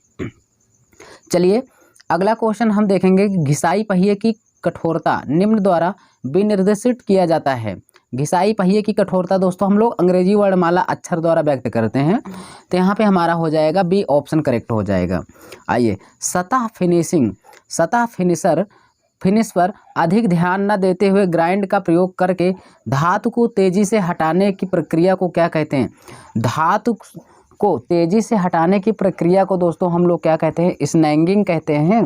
चलिए अगला क्वेश्चन हम देखेंगे। घिसाई पहिए की कठोरता निम्न द्वारा विनिर्देशित किया जाता है। घिसाई पहिए की कठोरता दोस्तों हम लोग अंग्रेजी वर्णमाला अक्षर द्वारा व्यक्त करते हैं। तो यहाँ पे हमारा हो जाएगा बी ऑप्शन करेक्ट हो जाएगा। आइए, सतह फिनिशिंग, सतह फिनिश पर अधिक ध्यान न देते हुए ग्राइंड का प्रयोग करके धातु को तेजी से हटाने की प्रक्रिया को क्या कहते हैं, धातु को तेजी से हटाने की प्रक्रिया को दोस्तों हम लोग क्या कहते हैं, स्नैगिंग कहते हैं।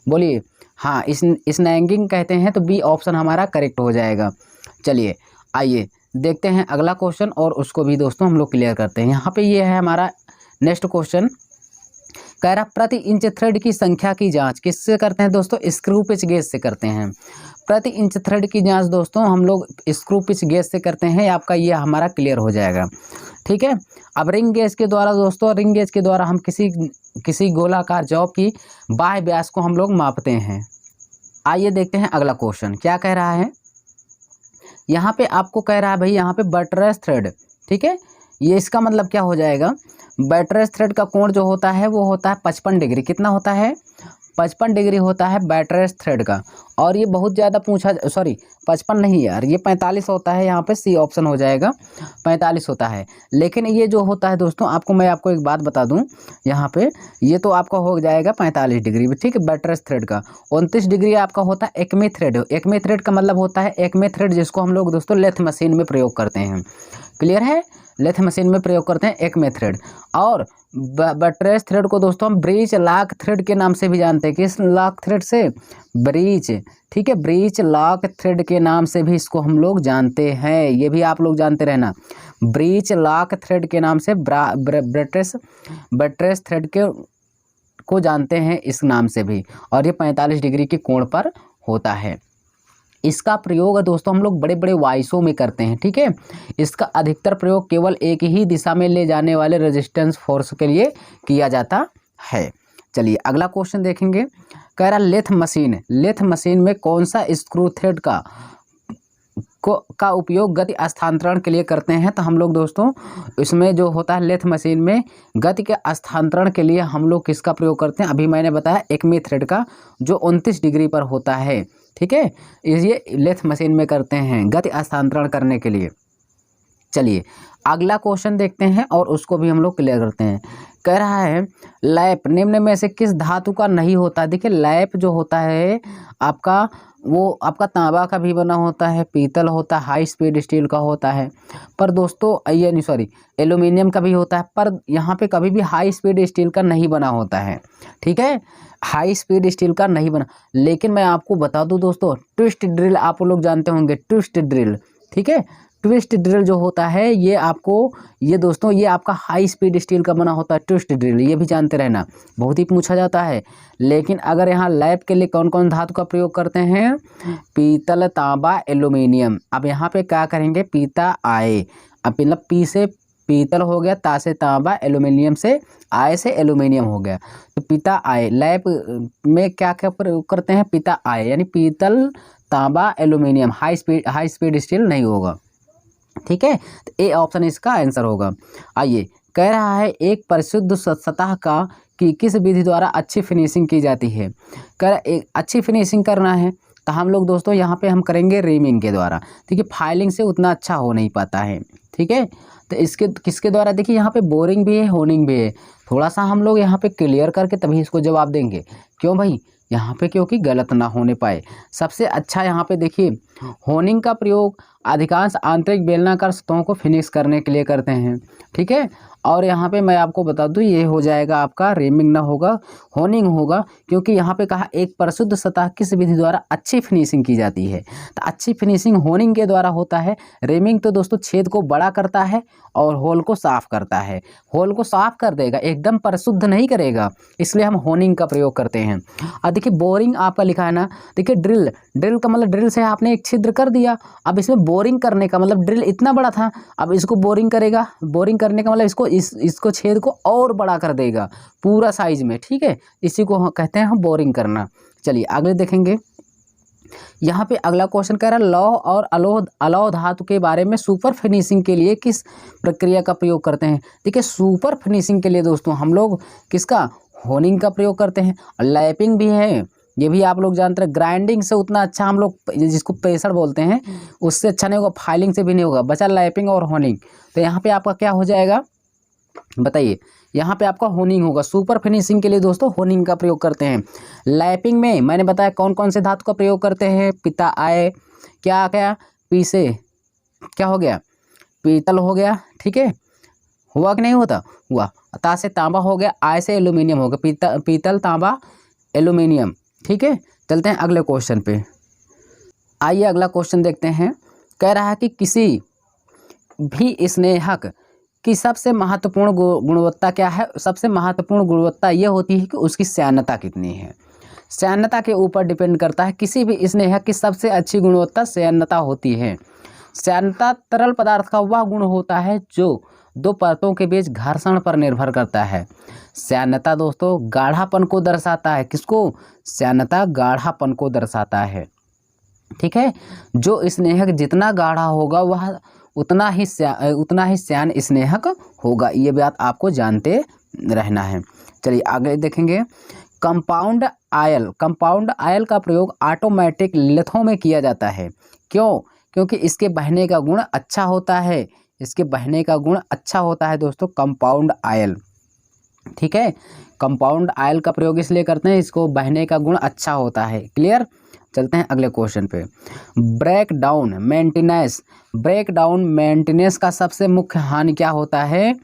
बोलिए, हाँ स्नैगिंग कहते हैं। तो बी ऑप्शन हमारा करेक्ट हो जाएगा। चलिए आइए देखते हैं अगला क्वेश्चन और उसको भी दोस्तों हम लोग क्लियर करते हैं। यहाँ पे ये है हमारा नेक्स्ट क्वेश्चन। कह रहा प्रति इंच थ्रेड की संख्या की जांच किससे करते हैं दोस्तों, स्क्रू पिच गेज से करते हैं। प्रति इंच थ्रेड की जांच दोस्तों हम लोग स्क्रू पिच गेज से करते हैं। आपका ये हमारा क्लियर हो जाएगा। ठीक है, अब रिंग गेज के द्वारा दोस्तों, रिंग गेज के द्वारा हम किसी गोलाकार जॉब की बाह्य व्यास को हम लोग मापते हैं। आइए देखते हैं अगला क्वेश्चन क्या कह रहा है। यहाँ पे आपको कह रहा है भाई, यहाँ पे बटरेस थ्रेड, ठीक है, ये इसका मतलब क्या हो जाएगा, बटरेस थ्रेड का कोण जो होता है वो होता है 55 डिग्री। कितना होता है, 55 डिग्री होता है बैटरेस थ्रेड का। और ये बहुत ज़्यादा पूछा, सॉरी 55 नहीं यार, ये 45 होता है। यहाँ पे सी ऑप्शन हो जाएगा, 45 होता है। लेकिन ये जो होता है दोस्तों, मैं आपको एक बात बता दूं, यहाँ पे ये तो आपका हो जाएगा 45 डिग्री, ठीक है, बैटरेस थ्रेड का। 29 डिग्री आपका होता है एक्मे थ्रेड। एक्मे थ्रेड का मतलब होता है एक्मे थ्रेड, जिसको हम लोग दोस्तों लेथ मशीन में प्रयोग करते हैं। क्लियर है, लेथ मशीन में प्रयोग करते हैं एक्मे थ्रेड। और बटरेस थ्रेड को दोस्तों हम ब्रीच लॉक थ्रेड के नाम से भी जानते हैं। किस लॉक थ्रेड से, ब्रीच, ठीक है, ब्रीच लॉक थ्रेड के नाम से भी इसको हम लोग जानते हैं। ये भी आप लोग जानते रहना, ब्रीच लॉक थ्रेड के नाम से बटरेस थ्रेड को जानते हैं इस नाम से भी। और ये 45 डिग्री के कोण पर होता है। इसका प्रयोग दोस्तों हम लोग बड़े बड़े वाइसों में करते हैं। ठीक है, इसका अधिकतर प्रयोग केवल एक ही दिशा में ले जाने वाले रेजिस्टेंस फोर्स के लिए किया जाता है। चलिए अगला क्वेश्चन देखेंगे। कह रहा लेथ मशीन में कौन सा स्क्रू थ्रेड का उपयोग गति स्थानांतरण के लिए करते हैं। तो हम लोग दोस्तों इसमें जो होता है लेथ मशीन में गति के स्थानांतरण के लिए हम लोग किसका प्रयोग करते हैं, अभी मैंने बताया एक्मे थ्रेड का, जो 29 डिग्री पर होता है। ठीक है, ये लेथ मशीन में करते हैं गति स्थानांतरण करने के लिए। चलिए अगला क्वेश्चन देखते हैं और उसको भी हम लोग क्लियर करते हैं। कह रहा है लैप निम्न में से किस धातु का नहीं होता। देखिए लैप जो होता है आपका, वो आपका तांबा का भी बना होता है, पीतल होता है, हाई स्पीड स्टील का होता है, पर दोस्तों ये नहीं सॉरी एल्यूमिनियम का भी होता है, पर यहाँ पे कभी भी हाई स्पीड स्टील का नहीं बना होता है। ठीक है, हाई स्पीड स्टील का नहीं बना। लेकिन मैं आपको बता दूं दोस्तों, ट्विस्ट ड्रिल आप लोग जानते होंगे, ट्विस्ट ड्रिल। ठीक है, ट्विस्ट ड्रिल जो होता है ये आपको, ये दोस्तों ये आपका हाई स्पीड स्टील का बना होता है ट्विस्ट ड्रिल, ये भी जानते रहना, बहुत ही पूछा जाता है। लेकिन अगर यहाँ लैप के लिए कौन कौन धातु का प्रयोग करते हैं, पीतल, तांबा, एल्यूमिनियम। अब यहाँ पे क्या करेंगे, पीता आए, अब मतलब पी से पीतल हो गया, ता से तांबा, एल्यूमिनियम से आय से एल्यूमिनियम हो गया, तो पिता आय। लैप में क्या क्या प्रयोग करते हैं, पिता आय, यानी पीतल, तांबा, एल्यूमिनियम, हाई स्पीड स्टील नहीं होगा। ठीक है, तो ए ऑप्शन इसका आंसर होगा। आइए, कह रहा है एक परिशुद्ध सतह का कि किस विधि द्वारा अच्छी फिनिशिंग की जाती है। एक अच्छी फिनिशिंग करना है तो हम लोग दोस्तों यहाँ पे हम करेंगे रीमिंग के द्वारा। ठीक है, फाइलिंग से उतना अच्छा हो नहीं पाता है। ठीक है, तो इसके किसके द्वारा, देखिए यहाँ पे बोरिंग भी है, होनिंग भी है। थोड़ा सा हम लोग यहाँ पे क्लियर करके तभी इसको जवाब देंगे। क्यों भाई, यहाँ पे क्योंकि गलत ना होने पाए। सबसे अच्छा यहाँ पे देखिए होनिंग का प्रयोग अधिकांश आंतरिक बेलनाकार सतहों को फिनिश करने के लिए करते हैं। ठीक है, और यहाँ पे मैं आपको बता दूँ ये हो जाएगा आपका रेमिंग ना होगा, होनिंग होगा, क्योंकि यहाँ पे कहा एक परिशुद्ध सतह किस विधि द्वारा अच्छी फिनिशिंग की जाती है। तो अच्छी फिनिशिंग होनिंग के द्वारा होता है। रेमिंग तो दोस्तों छेद को बड़ा करता है और होल को साफ करता है। होल को साफ कर देगा, एकदम परिशुद्ध नहीं करेगा, इसलिए हम होनिंग का प्रयोग करते हैं। और देखिए बोरिंग आपका लिखा है ना, देखिए ड्रिल, ड्रिल का मतलब ड्रिल से आपने एक छिद्र कर दिया। अब इसमें बोरिंग करने का मतलब ड्रिल इतना बड़ा था, अब इसको बोरिंग करेगा, बोरिंग करने का मतलब इसको छेद को और बड़ा कर देगा पूरा साइज में। ठीक है, इसी को कहते हैं हम बोरिंग करना। चलिए आगे देखेंगे। यहाँ पे अगला क्वेश्चन कह रहा है लौह और अलौह धातु के बारे में सुपर फिनिशिंग के लिए किस प्रक्रिया का प्रयोग करते हैं। देखिए सुपर फिनिशिंग के लिए दोस्तों हम लोग किसका, होनिंग का प्रयोग करते हैं। लैपिंग भी है, ये भी आप लोग जानते हैं। ग्राइंडिंग से उतना अच्छा हम लोग, जिसको प्रेशर बोलते हैं, उससे अच्छा नहीं होगा, फाइलिंग से भी नहीं होगा, बचा लैपिंग और होनिंग। तो यहाँ पे आपका क्या हो जाएगा बताइए, यहाँ पे आपका होनिंग होगा। सुपर फिनिशिंग के लिए दोस्तों होनिंग का प्रयोग करते हैं। लैपिंग में मैंने बताया कौन कौन से धातु का प्रयोग करते हैं, पिता आय, क्या क्या पी से क्या हो गया, पीतल हो गया। ठीक है, हुआ कि नहीं होता, हुआ। ता से तांबा हो गया, आय से एल्यूमिनियम हो गया, पीतल, तांबा, एल्यूमिनियम। ठीक है, चलते हैं अगले क्वेश्चन पे। आइए अगला क्वेश्चन देखते हैं। कह रहा है कि किसी भी स्नेहक की सबसे महत्वपूर्ण गुणवत्ता क्या है। सबसे महत्वपूर्ण गुणवत्ता ये होती है कि उसकी श्यानता कितनी है। श्यानता के ऊपर डिपेंड करता है। किसी भी स्नेहक की सबसे अच्छी गुणवत्ता श्यानता होती है। श्यानता तरल पदार्थ का वह गुण होता है जो दो परतों के बीच घर्षण पर निर्भर करता है। श्यानता दोस्तों गाढ़ापन को दर्शाता है। किसको, श्यानता गाढ़ापन को दर्शाता है। ठीक है, जो स्नेहक जितना गाढ़ा होगा वह उतना ही श्यान स्नेहक होगा। ये बात आपको जानते रहना है। चलिए आगे देखेंगे। कंपाउंड आयल का प्रयोग ऑटोमेटिक लिथों में किया जाता है। क्यों, क्योंकि इसके बहने का गुण अच्छा होता है। इसके बहने का गुण अच्छा होता है दोस्तों कंपाउंड आयल। ठीक है, कंपाउंड आयल का प्रयोग इसलिए करते हैं, इसको बहने का गुण अच्छा होता है। क्लियर, चलते हैं अगले क्वेश्चन पे। ब्रेकडाउन मेंटेनेंस का सबसे मुख्य हानि क्या होता है,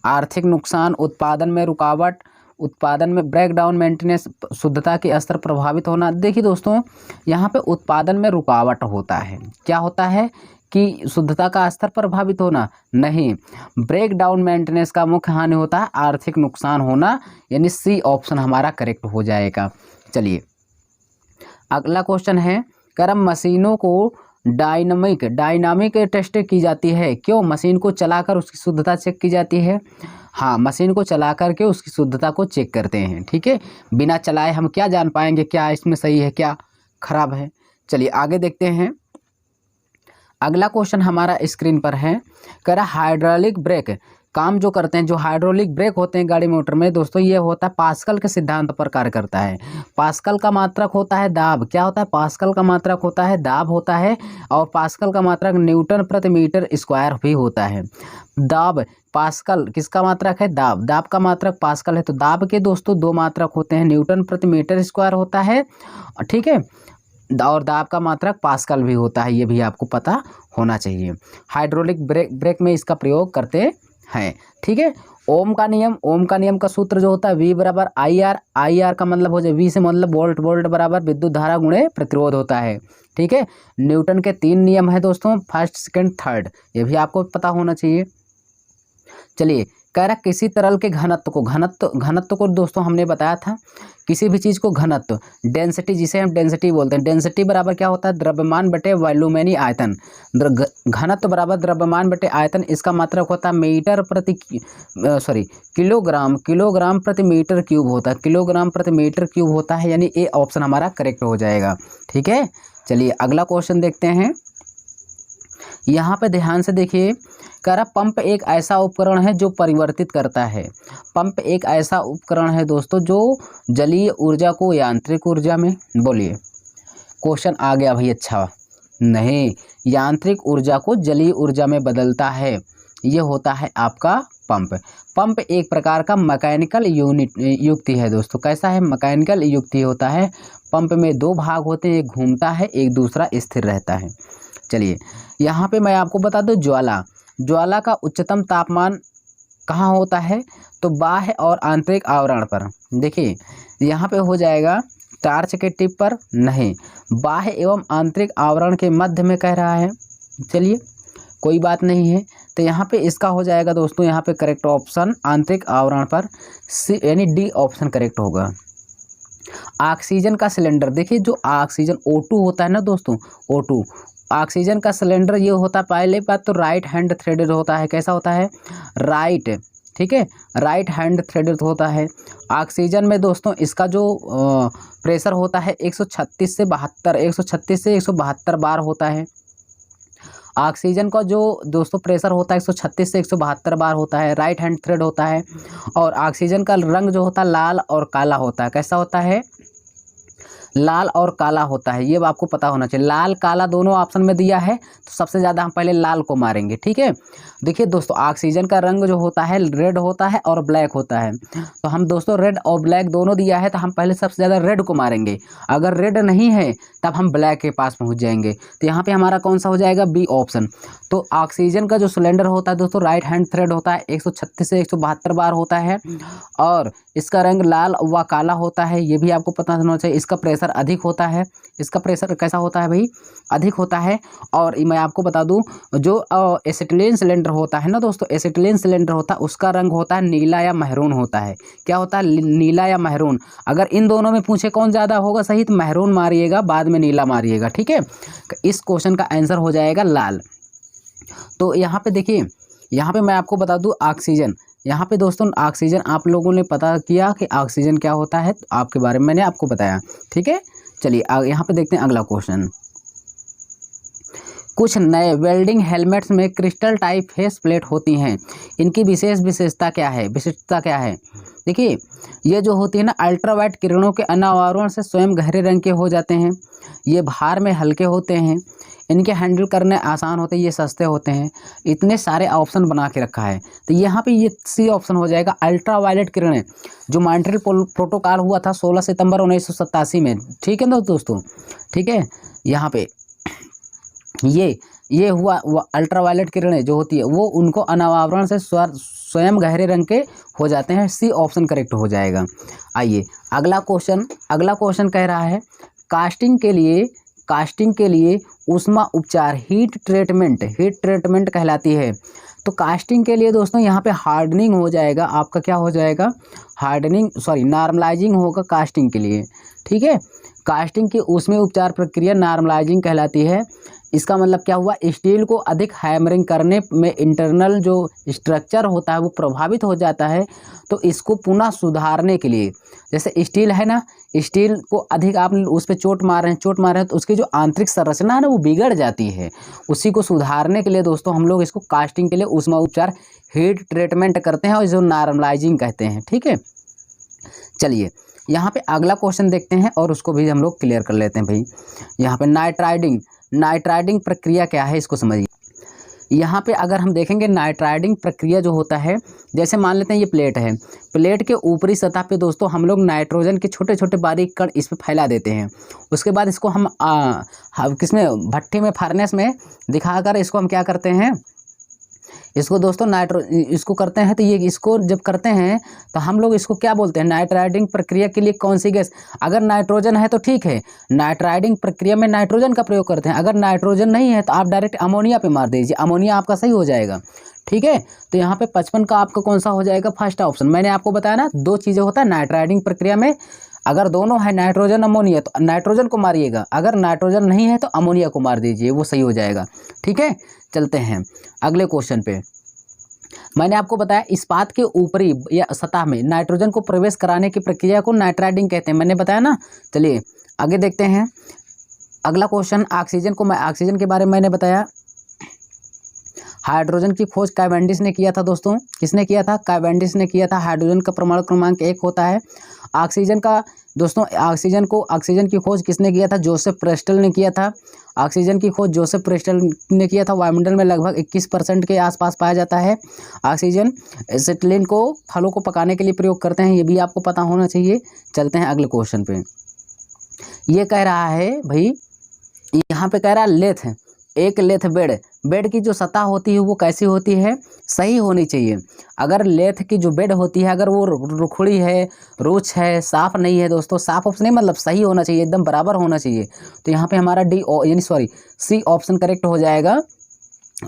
आर्थिक नुकसान, उत्पादन में रुकावट, उत्पादन में ब्रेकडाउन मेंटेनेंस, शुद्धता के स्तर प्रभावित होना। देखिए दोस्तों यहाँ पे उत्पादन में रुकावट होता है, क्या होता है कि शुद्धता का स्तर प्रभावित होना नहीं। ब्रेकडाउन मेंटेनेंस का मुख्य हानि होता है आर्थिक नुकसान होना, यानी सी ऑप्शन हमारा करेक्ट हो जाएगा। चलिए अगला क्वेश्चन है, कर्म मशीनों को डायनामिक टेस्ट की जाती है। क्यों, मशीन को चलाकर उसकी शुद्धता चेक की जाती है। हाँ, मशीन को चला करके उसकी शुद्धता को चेक करते हैं। ठीक है, बिना चलाए हम क्या जान पाएंगे क्या इसमें सही है क्या खराब है। चलिए आगे देखते हैं। अगला क्वेश्चन हमारा स्क्रीन पर है, कह रहा हाइड्रोलिक ब्रेक काम जो करते हैं, जो हाइड्रोलिक ब्रेक होते हैं गाड़ी मोटर में दोस्तों, ये होता है पास्कल के सिद्धांत पर कार्य करता है। पास्कल का मात्रक होता है दाब। क्या होता है? पास्कल का मात्रक होता है दाब होता है, और पास्कल का मात्रक न्यूटन प्रति मीटर स्क्वायर भी होता है। दाब पास्कल किसका मात्रक है? दाब। दाब का मात्रक पास्कल है। तो दाब के दोस्तों दो मात्रक होते हैं, न्यूटन प्रति मीटर स्क्वायर होता है, ठीक है, और दाब का मात्रक पास्कल भी होता है। ये भी आपको पता होना चाहिए। हाइड्रोलिक ब्रेक में इसका प्रयोग करते हैं, ठीक है। ओम का नियम का सूत्र जो होता है V बराबर IR। IR का मतलब हो जाए, V से मतलब वोल्ट, वोल्ट बराबर विद्युत धारा गुणे प्रतिरोध होता है, ठीक है। न्यूटन के 3 नियम है दोस्तों, फर्स्ट, सेकंड, थर्ड, ये भी आपको पता होना चाहिए। चलिए, कह रहा किसी तरल के घनत्व को दोस्तों हमने बताया था, किसी भी चीज़ को घनत्व, डेंसिटी, जिसे हम डेंसिटी बोलते हैं, डेंसिटी बराबर क्या होता है? द्रव्यमान बटे वॉल्यूमेनी आयतन। घनत्व बराबर द्रव्यमान बटे आयतन, इसका मात्रक होता है किलोग्राम प्रति मीटर क्यूब होता है, किलोग्राम प्रति मीटर क्यूब होता है, यानी ए ऑप्शन हमारा करेक्ट हो जाएगा, ठीक है। चलिए अगला क्वेश्चन देखते हैं। यहाँ पे ध्यान से देखिए, कह रहा पंप एक ऐसा उपकरण है जो परिवर्तित करता है। पंप एक ऐसा उपकरण है दोस्तों जो जलीय ऊर्जा को यांत्रिक ऊर्जा में, बोलिए क्वेश्चन आ गया भाई, अच्छा नहीं, यांत्रिक ऊर्जा को जलीय ऊर्जा में बदलता है, ये होता है आपका पंप। पंप एक प्रकार का मैकेनिकल युक्ति है दोस्तों। कैसा है? मैकेनिकल युक्ति होता है। पंप में दो भाग होते हैं, एक घूमता है, एक दूसरा स्थिर रहता है। चलिए यहाँ पे मैं आपको बता दूं, ज्वाला का उच्चतम तापमान कहाँ होता है? तो बाह्य और आंतरिक आवरण पर। देखिए यहाँ पे हो जाएगा टार्च के टिप पर, नहीं, बाह्य एवं आंतरिक आवरण के मध्य में कह रहा है। चलिए कोई बात नहीं है, तो यहाँ पे इसका हो जाएगा दोस्तों, यहाँ पे करेक्ट ऑप्शन आंतरिक आवरण पर, यानी डी ऑप्शन करेक्ट होगा। ऑक्सीजन का सिलेंडर, देखिए जो ऑक्सीजन O2 होता है ना दोस्तों, O2 ऑक्सीजन का सिलेंडर ये होता है, पहले बात तो राइट हैंड थ्रेडेड होता है। कैसा होता है? राइट, ठीक है, राइट हैंड थ्रेडेड होता है। ऑक्सीजन में दोस्तों इसका जो प्रेशर होता है 136 से 172 बार होता है। ऑक्सीजन का जो दोस्तों प्रेशर होता है 136 से 172 बार होता है, राइट हैंड थ्रेड होता है। और ऑक्सीजन का रंग जो होता है लाल और काला होता है। कैसा होता है? लाल और काला होता है, ये आपको पता होना चाहिए। लाल काला दोनों ऑप्शन में दिया है, तो सबसे ज़्यादा हम पहले लाल को मारेंगे, ठीक है। देखिए दोस्तों ऑक्सीजन का रंग जो होता है रेड होता है और ब्लैक होता है, तो हम दोस्तों रेड और ब्लैक दोनों दिया है, तो हम पहले सबसे ज़्यादा रेड को मारेंगे। अगर रेड नहीं है तब हम ब्लैक के पास पहुँच जाएंगे। तो यहाँ पर हमारा कौन सा हो जाएगा? B option. तो ऑक्सीजन का जो सिलेंडर होता है दोस्तों राइट हैंड थ्रेड होता है, 136 से 172 बार होता है, और इसका रंग लाल व काला होता है, ये भी आपको पता होना चाहिए। इसका प्रेशर अधिक होता है, इसका प्रेशर कैसा होता है भाई? अधिक होता है। और मैं आपको बता दूं, जो एसिटिलीन सिलेंडर होता है ना दोस्तों, एसिटिलीन सिलेंडर होता है उसका रंग होता है नीला या महरून होता है। क्या होता है? नीला या महरून। अगर इन दोनों में पूछे कौन ज़्यादा होगा सही, तो महरून मारिएगा, बाद में नीला मारिएगा, ठीक है। इस क्वेश्चन का आंसर हो जाएगा लाल। तो यहाँ पे देखिए, यहाँ पे मैं आपको बता दूं ऑक्सीजन, यहाँ पे दोस्तों ऑक्सीजन आप लोगों ने पता किया कि ऑक्सीजन क्या होता है, तो आपके बारे में मैंने आपको बताया, ठीक है। चलिए यहाँ पे देखते हैं अगला क्वेश्चन। कुछ नए वेल्डिंग हेलमेट्स में क्रिस्टल टाइप फेस प्लेट होती हैं, इनकी विशेषता क्या है? देखिए ये जो होती है ना, अल्ट्रावायलेट किरणों के अनावरण से स्वयं गहरे रंग के हो जाते हैं, ये भार में हल्के होते हैं, इनके हैंडल करने आसान होते हैं, ये सस्ते होते हैं। इतने सारे ऑप्शन बना के रखा है, तो यहाँ पे ये सी ऑप्शन हो जाएगा, अल्ट्रावायलेट किरणें। जो मॉन्ट्रियल प्रोटोकॉल हुआ था 16 सितंबर 1987 में, ठीक है ना दोस्तों, ठीक है। यहाँ पे ये हुआ अल्ट्रावायलेट किरणें जो होती है वो उनको अनावरण से स्वयं गहरे रंग के हो जाते हैं। सी ऑप्शन करेक्ट हो जाएगा। आइए अगला क्वेश्चन कह रहा है कास्टिंग के लिए ऊष्मा उपचार हीट ट्रीटमेंट कहलाती है। तो कास्टिंग के लिए दोस्तों यहाँ पे हार्डनिंग हो जाएगा आपका, क्या हो जाएगा? नॉर्मलाइजिंग होगा कास्टिंग के लिए, ठीक है। कास्टिंग की ऊष्मीय उपचार प्रक्रिया नॉर्मलाइजिंग कहलाती है। इसका मतलब क्या हुआ, स्टील को अधिक हैमरिंग करने में इंटरनल जो स्ट्रक्चर होता है वो प्रभावित हो जाता है। तो इसको पुनः सुधारने के लिए, जैसे स्टील है ना, स्टील को अधिक आप उस पर चोट मार रहे हैं तो उसकी जो आंतरिक संरचना है ना वो बिगड़ जाती है। उसी को सुधारने के लिए दोस्तों हम लोग इसको कास्टिंग के लिए ऊष्मा उपचार हीट ट्रीटमेंट करते हैं और जो नॉर्मलाइजिंग कहते हैं। ठीक है, चलिए यहाँ पे अगला क्वेश्चन देखते हैं और उसको भी हम लोग क्लियर कर लेते हैं भाई। यहाँ पे नाइट्राइडिंग प्रक्रिया क्या है इसको समझिए। यहाँ पे अगर हम देखेंगे नाइट्राइडिंग प्रक्रिया जो होता है, जैसे मान लेते हैं ये प्लेट है, प्लेट के ऊपरी सतह पे दोस्तों हम लोग नाइट्रोजन के छोटे छोटे बारीक कण इस पे फैला देते हैं। उसके बाद इसको हम किसमें, भट्टी में, फर्नेस में दिखाकर इसको हम क्या करते हैं, इसको दोस्तों इसको करते हैं। तो ये इसको जब करते हैं तो हम लोग इसको क्या बोलते हैं, नाइट्राइडिंग प्रक्रिया के लिए कौन सी गैस, अगर नाइट्रोजन है तो ठीक है, नाइट्राइडिंग प्रक्रिया में नाइट्रोजन का प्रयोग करते हैं। अगर नाइट्रोजन नहीं है तो आप डायरेक्ट अमोनिया पे मार दीजिए, अमोनिया आपका सही हो जाएगा। ठीक है, तो यहाँ पे 55 का आपका कौन सा हो जाएगा, फर्स्ट ऑप्शन। मैंने आपको बताया ना दो चीज़ें होता है नाइट्राइडिंग प्रक्रिया में, अगर दोनों है नाइट्रोजन अमोनिया तो नाइट्रोजन को मारिएगा, अगर नाइट्रोजन नहीं है तो अमोनिया को मार दीजिए, वो सही हो जाएगा। ठीक है, चलते हैं अगले क्वेश्चन पे। मैंने आपको बताया इस्पात के ऊपरी या सतह में नाइट्रोजन को प्रवेश कराने की प्रक्रिया को नाइट्राइडिंग कहते हैं, मैंने बताया ना। चलिए आगे देखते हैं अगला क्वेश्चन। ऑक्सीजन के बारे में मैंने बताया, हाइड्रोजन की खोज कैवेंडिश ने किया था दोस्तों। किसने किया था, कैवेंडिश ने किया था। हाइड्रोजन का परमाणु क्रमांक 1 होता है। ऑक्सीजन का दोस्तों, ऑक्सीजन की खोज किसने किया था, जोसेफ प्रेस्टल ने किया था। ऑक्सीजन की खोज जोसेफ प्रेस्टल ने किया था। वायुमंडल में लगभग 21% के आसपास पाया जाता है ऑक्सीजन। एसिटिलीन को फलों को पकाने के लिए प्रयोग करते हैं, ये भी आपको पता होना चाहिए। चलते हैं अगले क्वेश्चन पे। ये कह रहा है भाई, यहाँ पे कह रहा है लेथ, एक लेथ बेड की जो सतह होती है वो कैसी होती है, सही होनी चाहिए। अगर लेथ की जो बेड होती है अगर वो रुखड़ी है, रुच है, साफ नहीं है दोस्तों, साफ ऑप्शन नहीं मतलब सही होना चाहिए, एकदम बराबर होना चाहिए। तो यहाँ पे हमारा सी ऑप्शन करेक्ट हो जाएगा।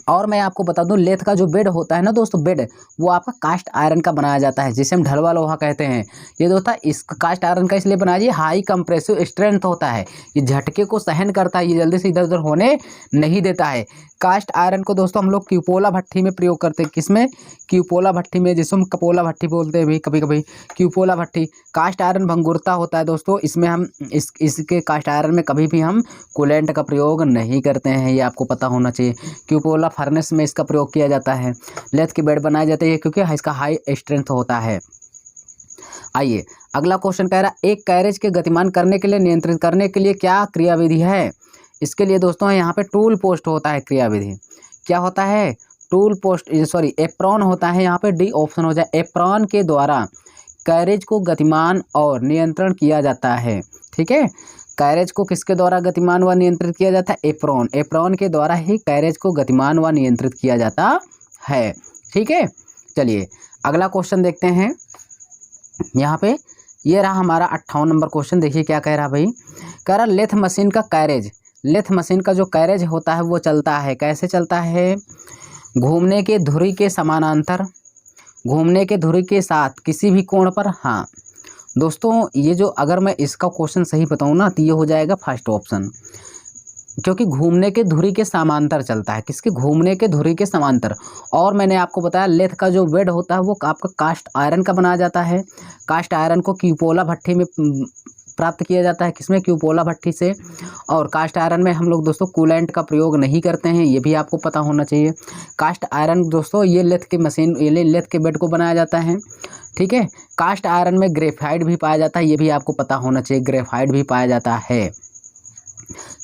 और मैं आपको बता दूं लेथ का जो बेड होता है ना दोस्तों, बेड वो आपका कास्ट आयरन का बनाया जाता है, जिसे हम ढलवा लोहा कहते हैं। ये दोस्तों इस कास्ट आयरन का इसलिए बनाया जाए, हाई कंप्रेसिव स्ट्रेंथ होता है, ये झटके को सहन करता है, ये जल्दी से इधर उधर होने नहीं देता है। कास्ट आयरन को दोस्तों हम लोग क्यूपोला भट्टी में प्रयोग करते हैं। किसमें, क्यूपोला भट्टी में, जिसको हम कपोला भट्टी बोलते हैं भी कभी कभी, क्यूपोला भट्टी। कास्ट आयरन भंगुरता होता है दोस्तों, इसमें हम इसके कास्ट आयरन में कभी भी हम कूलेंट का प्रयोग नहीं करते हैं, ये आपको पता होना चाहिए। क्यूपोला फर्नेस में इसका प्रयोग किया जाता है। लेथ की बेड बनाए जाते हैं क्योंकि इसका हाई स्ट्रेंथ होता है। आइए अगला क्वेश्चन कह रहा है, एक कैरेज के गतिमान करने के लिए, नियंत्रित करने के लिए क्या क्रियाविधि है। इसके लिए दोस्तों यहाँ पे टूल पोस्ट होता है क्रियाविधि। क्या होता है, टूल पोस्ट, एप्रॉन होता है। यहाँ पे डी ऑप्शन हो जाए। एप्रॉन के द्वारा कैरेज को गतिमान और नियंत्रण किया जाता है। ठीक है, कैरेज को किसके द्वारा गतिमान व नियंत्रित किया जाता है, एप्रॉन के द्वारा ही कैरेज को गतिमान व नियंत्रित किया जाता है। ठीक है, चलिए अगला क्वेश्चन देखते हैं। यहाँ पे ये रहा हमारा 58 नंबर क्वेश्चन। देखिए क्या कह रहा भाई, कह रहा लेथ मशीन का कैरेज, लेथ मशीन का जो कैरेज होता है वो चलता है, कैसे चलता है, घूमने के धुरी के समानांतर, घूमने के धुरी के साथ किसी भी कोण पर। हाँ दोस्तों, ये जो अगर मैं इसका क्वेश्चन सही बताऊँ ना तो ये हो जाएगा फर्स्ट ऑप्शन, क्योंकि घूमने के धुरी के समांतर चलता है। किसके, घूमने के धुरी के समांतर। और मैंने आपको बताया लेथ का जो बेड होता है वो आपका कास्ट आयरन का बनाया जाता है। कास्ट आयरन को क्यूपोला भट्टी में प्राप्त किया जाता है। किसमें, क्यूपोला भट्टी से। और कास्ट आयरन में हम लोग दोस्तों कूलेंट का प्रयोग नहीं करते हैं, ये भी आपको पता होना चाहिए। कास्ट आयरन दोस्तों ये लेथ की मशीन, ये लेथ के बेड को बनाया जाता है। ठीक है, कास्ट आयरन में ग्रेफाइट भी पाया जाता है, ये भी आपको पता होना चाहिए, ग्रेफाइट भी पाया जाता है।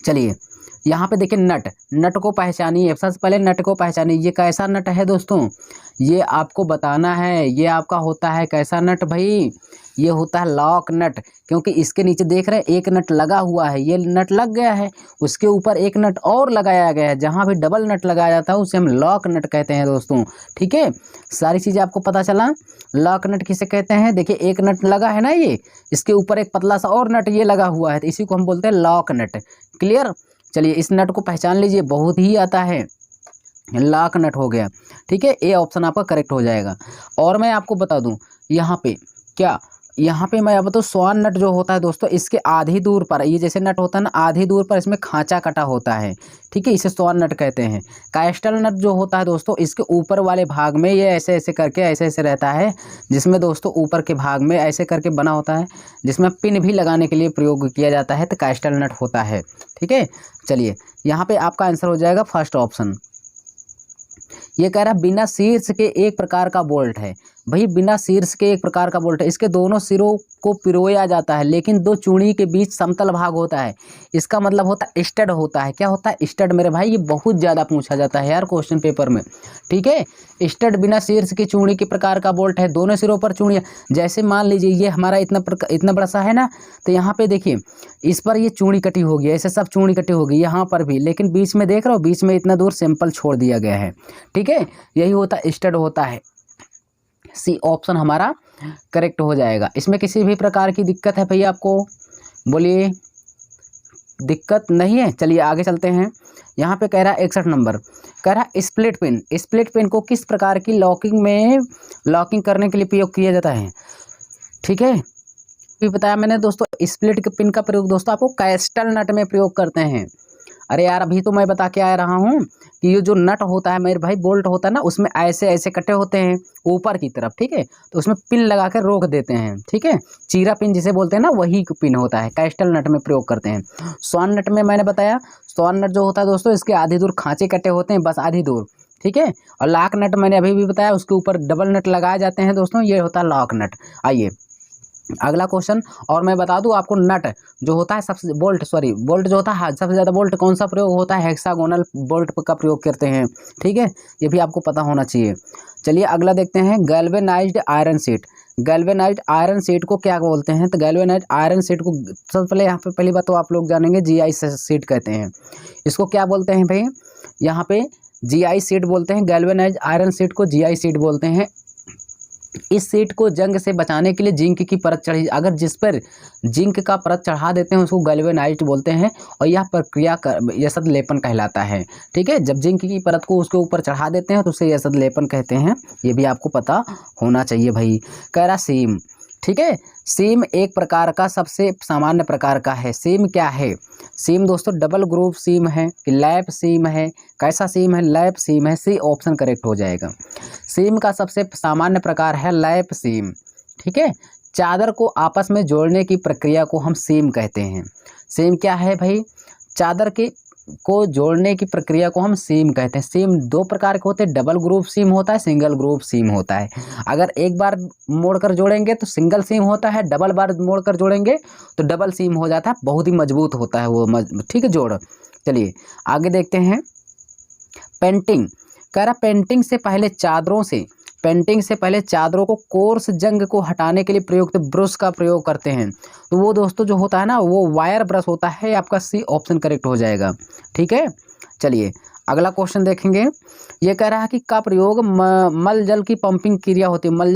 चलिए यहाँ पे देखिए नट को पहचानिए। सबसे पहले नट को पहचानिए, ये कैसा नट है दोस्तों, ये आपको बताना है। ये आपका होता है कैसा नट भाई, ये होता है लॉक नट, क्योंकि इसके नीचे देख रहे हैं एक नट लगा हुआ है, ये नट लग गया है, उसके ऊपर एक नट और लगाया गया है। जहाँ भी डबल नट लगाया जाता है उसे हम लॉक नट कहते हैं दोस्तों। ठीक है, सारी चीज़ें आपको पता चला। लॉक नट किसे कहते हैं, देखिए एक नट लगा है ना, ये इसके ऊपर एक पतला सा और नट ये लगा हुआ है, तो इसी को हम बोलते हैं लॉक नट। क्लियर, चलिए इस नट को पहचान लीजिए, बहुत ही आता है, लॉक नट हो गया। ठीक है, ए ऑप्शन आपका करेक्ट हो जाएगा। और मैं आपको बता दूं यहाँ पे क्या यहाँ पे मैं अब तो स्वान नट जो होता है दोस्तों, इसके आधी दूर पर, ये जैसे नट होता है ना, आधी दूर पर इसमें खांचा कटा होता है, ठीक है, इसे स्वान नट कहते हैं। कास्टल नट जो होता है दोस्तों, इसके ऊपर वाले भाग में ये ऐसे ऐसे करके ऐसे ऐसे रहता है, जिसमें दोस्तों ऊपर के भाग में ऐसे करके बना होता है, जिसमें पिन भी लगाने के लिए प्रयोग किया जाता है, तो कास्टल नट होता है, ठीक है। चलिए यहाँ पे आपका आंसर हो जाएगा फर्स्ट ऑप्शन। ये कह रहा है बिना शीर्ष के एक प्रकार का बोल्ट है। भाई बिना शीर्ष के एक प्रकार का बोल्ट है, इसके दोनों सिरों को पिरोया जाता है, लेकिन दो चूड़ी के बीच समतल भाग होता है। इसका मतलब होता है स्टड होता है। क्या होता है? स्टड मेरे भाई। ये बहुत ज़्यादा पूछा जाता है यार क्वेश्चन पेपर में, ठीक है। स्टड बिना शीर्ष की चूड़ी के प्रकार का बोल्ट है, दोनों सिरों पर चूड़ियाँ। जैसे मान लीजिए ये हमारा इतना बड़ा सा है ना, तो यहाँ पे देखिए इस पर ये चूड़ी कटी होगी, ऐसे सब चूड़ी कटी होगी, यहाँ पर भी, लेकिन बीच में देख रहे हो, बीच में इतना दूर सिंपल छोड़ दिया गया है, ठीक है। यही होता है स्टड होता है। सी ऑप्शन हमारा करेक्ट हो जाएगा। इसमें किसी भी प्रकार की दिक्कत है भैया आपको? बोलिए, दिक्कत नहीं है। चलिए आगे चलते हैं। यहाँ पे कह रहा है 61 नंबर, कह रहा है स्प्लिट पिन। स्प्लिट पिन को किस प्रकार की लॉकिंग करने के लिए प्रयोग किया जाता है, ठीक है। भी बताया मैंने दोस्तों, स्प्लिट पिन का प्रयोग दोस्तों आपको कास्टल नट में प्रयोग करते हैं। अरे यार अभी तो मैं बता के आ रहा हूँ कि ये जो नट होता है मेरे भाई, बोल्ट होता है ना, उसमें ऐसे ऐसे कटे होते हैं ऊपर की तरफ, ठीक है। तो उसमें पिन लगा कर रोक देते हैं, ठीक है। चीरा पिन जिसे बोलते हैं ना, वही पिन होता है, कास्टल नट में प्रयोग करते हैं। स्वान नट में मैंने बताया, स्वान नट जो होता है दोस्तों, इसके आधी दूर खांचे कटे होते हैं, बस आधी दूर, ठीक है। और लॉक नट मैंने अभी भी बताया, उसके ऊपर डबल नट लगाए जाते हैं दोस्तों, ये होता है लॉक नट। आइए अगला क्वेश्चन। और मैं बता दूं आपको, नट जो होता है सबसे बोल्ट जो होता है, सबसे ज़्यादा बोल्ट कौन सा प्रयोग होता है? हेक्सागोनल बोल्ट का प्रयोग करते हैं, ठीक है। ये भी आपको पता होना चाहिए। चलिए अगला देखते हैं, galvanized iron sheet. Galvanized iron sheet को क्या बोलते हैं? तो गैल्वेनाइज्ड आयरन शीट को सबसे पहले यहाँ पे पहली बात तो आप लोग जानेंगे, GI शीट कहते हैं। इसको क्या बोलते हैं भाई? यहाँ पे GI शीट बोलते हैं। गैल्वेनाइज्ड आयरन शीट को GI शीट बोलते हैं। इस शीट को जंग से बचाने के लिए जिंक की परत चढ़ी, अगर जिस पर जिंक का परत चढ़ा देते हैं उसको गैल्वेनाइज्ड बोलते हैं, और यह प्रक्रिया यसद लेपन कहलाता है, ठीक है। जब जिंक की परत को उसके ऊपर चढ़ा देते हैं तो उसे यसद लेपन कहते हैं। ये भी आपको पता होना चाहिए भाई। कह रहा सीम, ठीक है। सीम एक प्रकार का सबसे सामान्य प्रकार का है। सीम क्या है? सीम दोस्तों डबल ग्रूव सीम है कि लैप सीम है? कैसा सीम है? लैप सीम है। सी ऑप्शन करेक्ट हो जाएगा। सीम का सबसे सामान्य प्रकार है लैप सीम, ठीक है। चादर को आपस में जोड़ने की प्रक्रिया को हम सीम कहते हैं। सीम क्या है भाई? चादर को जोड़ने की प्रक्रिया को हम सीम कहते हैं। सीम दो प्रकार के होते हैं, डबल ग्रूव सीम होता है, सिंगल ग्रूव सीम होता है। अगर एक बार मोड़कर जोड़ेंगे तो सिंगल सीम होता है, डबल बार मोड़कर जोड़ेंगे तो डबल सीम हो जाता है, बहुत ही मजबूत होता है वो, ठीक है, जोड़। चलिए आगे देखते हैं। पेंटिंग, कह रहा पेंटिंग से पहले चादरों को कोर्स जंग को हटाने के लिए प्रयुक्त ब्रश का प्रयोग करते हैं। तो वो दोस्तों जो होता है ना, वो वायर ब्रश होता है। आपका सी ऑप्शन करेक्ट हो जाएगा, ठीक है। चलिए अगला क्वेश्चन देखेंगे। ये कह रहा है कि का प्रयोग मल जल की पंपिंग क्रिया होती है। मल